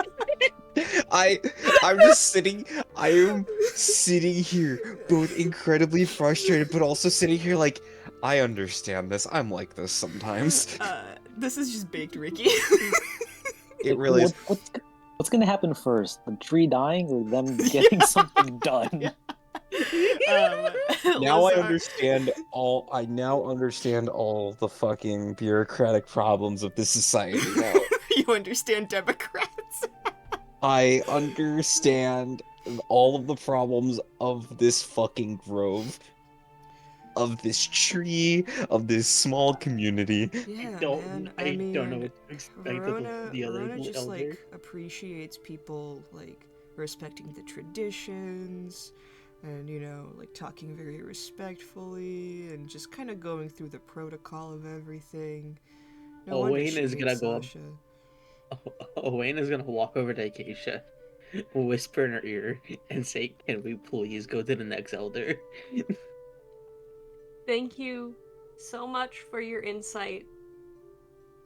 I'm just sitting, I am sitting here both incredibly frustrated, but also sitting here like, I understand this. I'm like this sometimes. This is just baked Ricky. It really is. What's gonna happen first? The tree dying or them getting something done? Now I understand all. I now understand all the fucking bureaucratic problems of this society. Now. You understand Democrats? I understand all of the problems of this fucking grove, of this tree, of this small community. Yeah, I don't know man. what to expect Verona, of the other Verona just elder. like appreciates people like respecting the traditions, and like talking very respectfully and just kind of going through the protocol of everything. No wonder Owain she is hates gonna go Sasha. Owain is gonna walk over to Acacia, whisper in her ear, and say, "Can we please go to the next elder?" Thank you so much for your insight.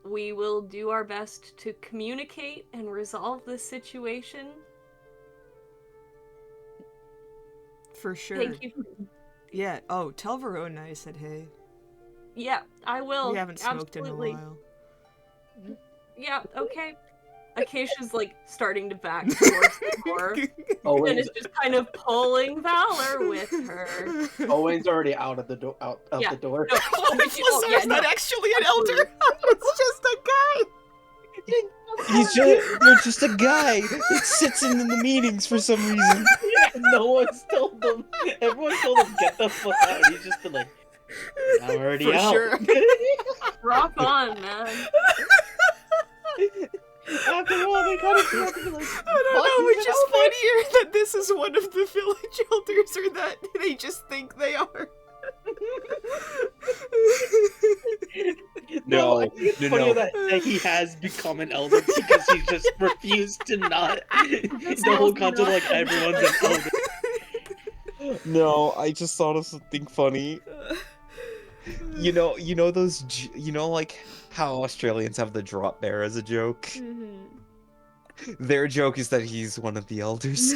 We will do our best to communicate and resolve this situation. For sure. Thank you. Yeah. Oh, tell Verona I said hey. Yeah, I will. We haven't smoked absolutely. in a while. Yeah, okay. Acacia's like starting to back towards the door. And is just kind of pulling Valor with her. Owain's already out of the door. Out Yeah. the door. No, Lazar's not actually an elder. It's just a guy. They're just a guy that sits in the meetings for some reason. Yeah, no one's told them. Everyone told him get the fuck out. He's just been like, I'm already For out. sure. Rock on, man. After all, they kind of like, I don't know which is funnier, that this is one of the village elders or that they just think they are. No, I think it's no, funny no. that he has become an elder because he just refused to not. The whole concept like everyone's an elder. No, I just thought of something funny. You know like how Australians have the drop bear as a joke? Mm-hmm. Their joke is that he's one of the elders.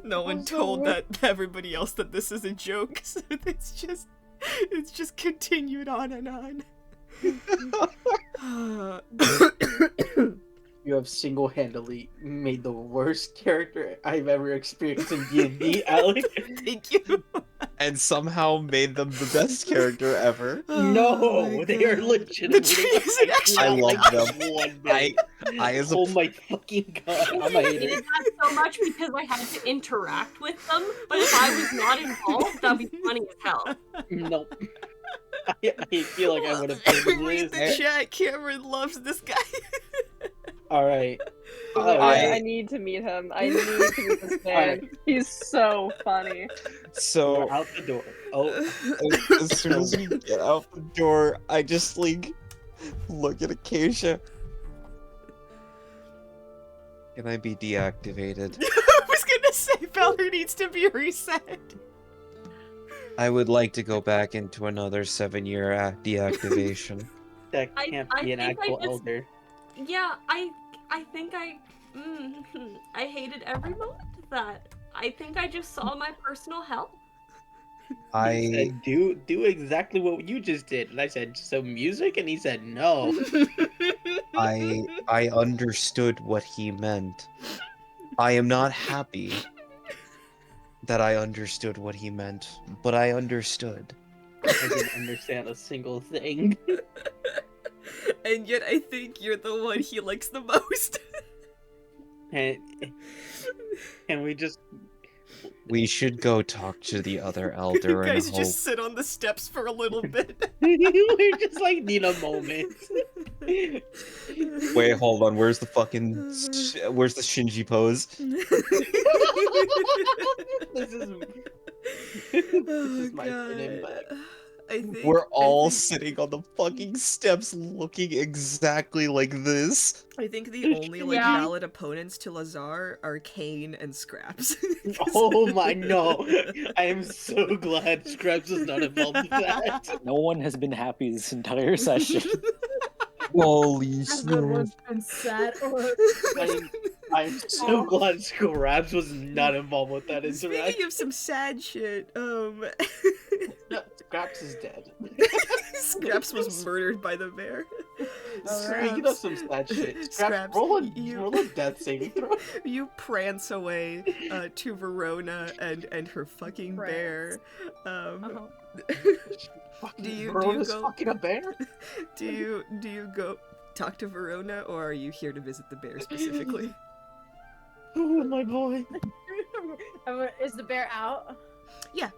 No one told that everybody else that this is a joke, so it's just continued on and on. You have single-handedly made the worst character I've ever experienced in D&D, Alec. Thank you. And somehow made them the best character ever. No, they are legitimately. The tree isn't actually. I love them. One bit. I as a Oh my fucking god, I'm a I hater. hated that so much because I had to interact with them, but if I was not involved, that'd be funny as hell. Nope. I feel like I would have picked Read the this. chat. Cameron loves this guy. Alright. I need to meet him. I need to meet this man. Alright. He's so funny. So We're out the door. Oh, as soon as we get out the door, I just like look at Acacia. Can I be deactivated? I was gonna say Valor needs to be reset. I would like to go back into another 7-year deactivation. that can't I be an think I actual just- elder. Yeah, I think I hated every moment of that. I think I just saw my personal hell. He I said, do exactly what you just did. And I said, so music? And he said, no. I understood what he meant. I am not happy that I understood what he meant, but I understood. I didn't understand a single thing. And yet I think you're the one he likes the most. And we just We should go talk to the other You elder and guys hope. just sit on the steps for a little bit. we just like need a moment. Wait, hold on. Where's the fucking? Where's the Shinji pose? This is Oh, my freaking God. back. I think We're all I think, sitting on the fucking steps, looking exactly like this. I think the only like Yeah. valid opponents to Lazar are Kane and Scraps. Oh my no! I am so glad Scraps is not involved in that. No one has been happy this entire session. Holy shit! Everyone's been sad or I'm so glad Scraps was not involved with that Speaking interaction. of some sad shit, No, Scraps is dead. Scraps was murdered by the bear. Speaking of some sad shit, Scraps, roll a you- death saving throw. You prance away to Verona and her fucking bear. Do you Verona's go? fucking a bear? Do you go talk to Verona, or are you here to visit the bear specifically? Oh my boy. is the bear out? Yeah.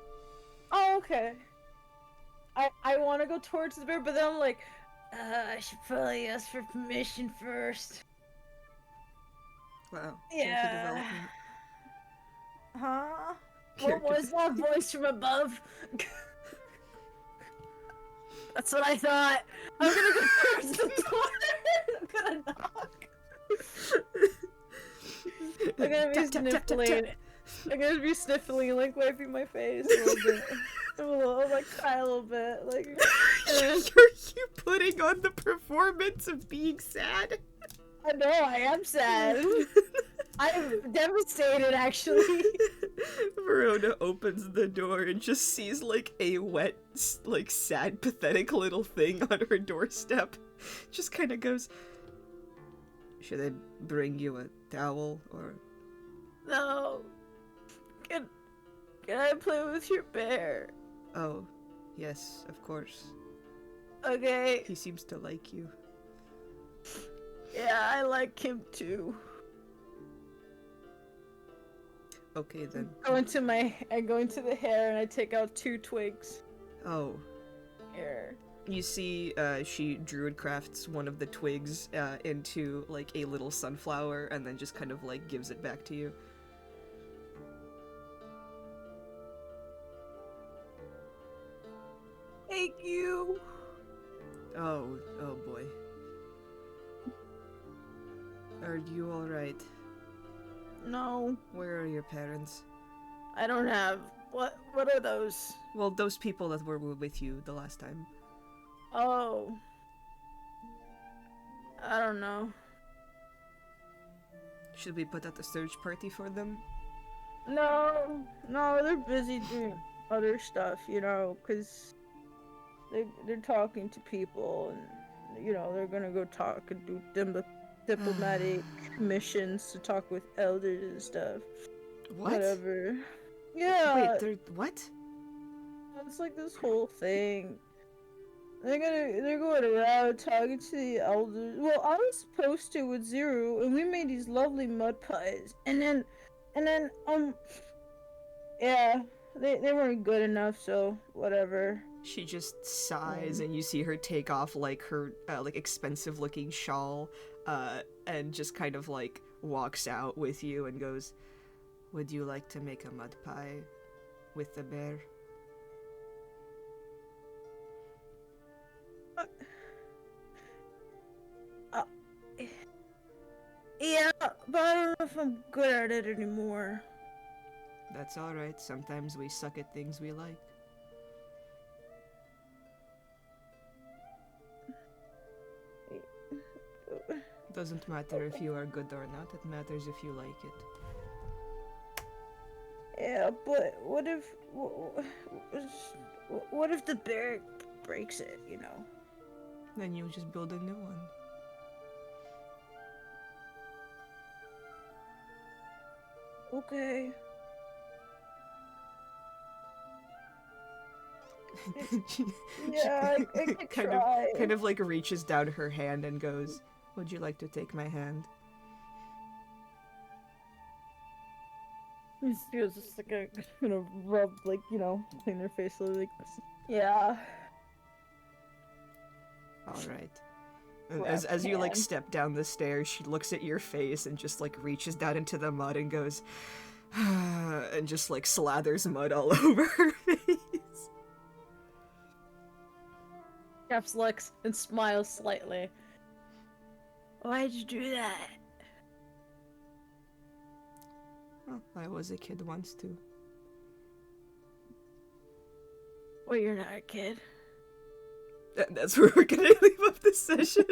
Oh, okay. I want to go towards the bear, but then I'm like, I should probably ask for permission first. Wow. Yeah. Character development. Huh? What Character- was that voice from above? That's what I thought. I'm gonna go towards the door. I'm gonna knock. I'm gonna be Tap, tap, tap, tap, sniffling. tap. I'm gonna be sniffling and like wiping my face a little bit. I'm a little, like cry a little bit. Like Are you putting on the performance of being sad? I know I am sad. I'm devastated actually. Verona opens the door and just sees like a wet, like sad, pathetic little thing on her doorstep. Just kind of goes, "Should I bring you a towel or?" No. Can I play with your bear? Oh, yes, of course. Okay. He seems to like you. Yeah, I like him too. Okay then. I go into the hair and I take out 2 twigs. Oh, Here. you see, she druid crafts one of the twigs into like a little sunflower, and then just kind of like gives it back to you. Thank you. Oh boy. Are you all right? No, Where are your parents? I don't have. What are those? Well, those people that were with you the last time. Oh. I don't know. Should we put out a search party for them? No, they're busy doing other stuff, you know, because they're talking to people and, you know, they're gonna go talk and do diplomatic missions to talk with elders and stuff. What? Whatever. Yeah. Wait, they're what? It's like this whole thing. They're going around talking to the elders. Well, I was supposed to with Zero, and we made these lovely mud pies. And then, yeah, they weren't good enough, so whatever. She just sighs, and you see her take off like her like expensive looking shawl, and just kind of like walks out with you and goes, "Would you like to make a mud pie with the bear?" Yeah, but I don't know if I'm good at it anymore. That's alright, sometimes we suck at things we like. Doesn't matter if you are good or not, it matters if you like it. Yeah, but what if the bear breaks it, you know? Then you just build a new one. Okay. Yeah, I could try. kind of like reaches down her hand and goes, "Would you like to take my hand?" He feels just like gonna rub, like, you know, clean their face a little, like, yeah. Alright. As you like Can. step down the stairs, she looks at your face and just like reaches down into the mud and goes, and just like slathers mud all over her face. Caps looks and smiles slightly. Why'd you do that? Well, I was a kid once too. Well, you're not a kid. That's where we're gonna leave up this session.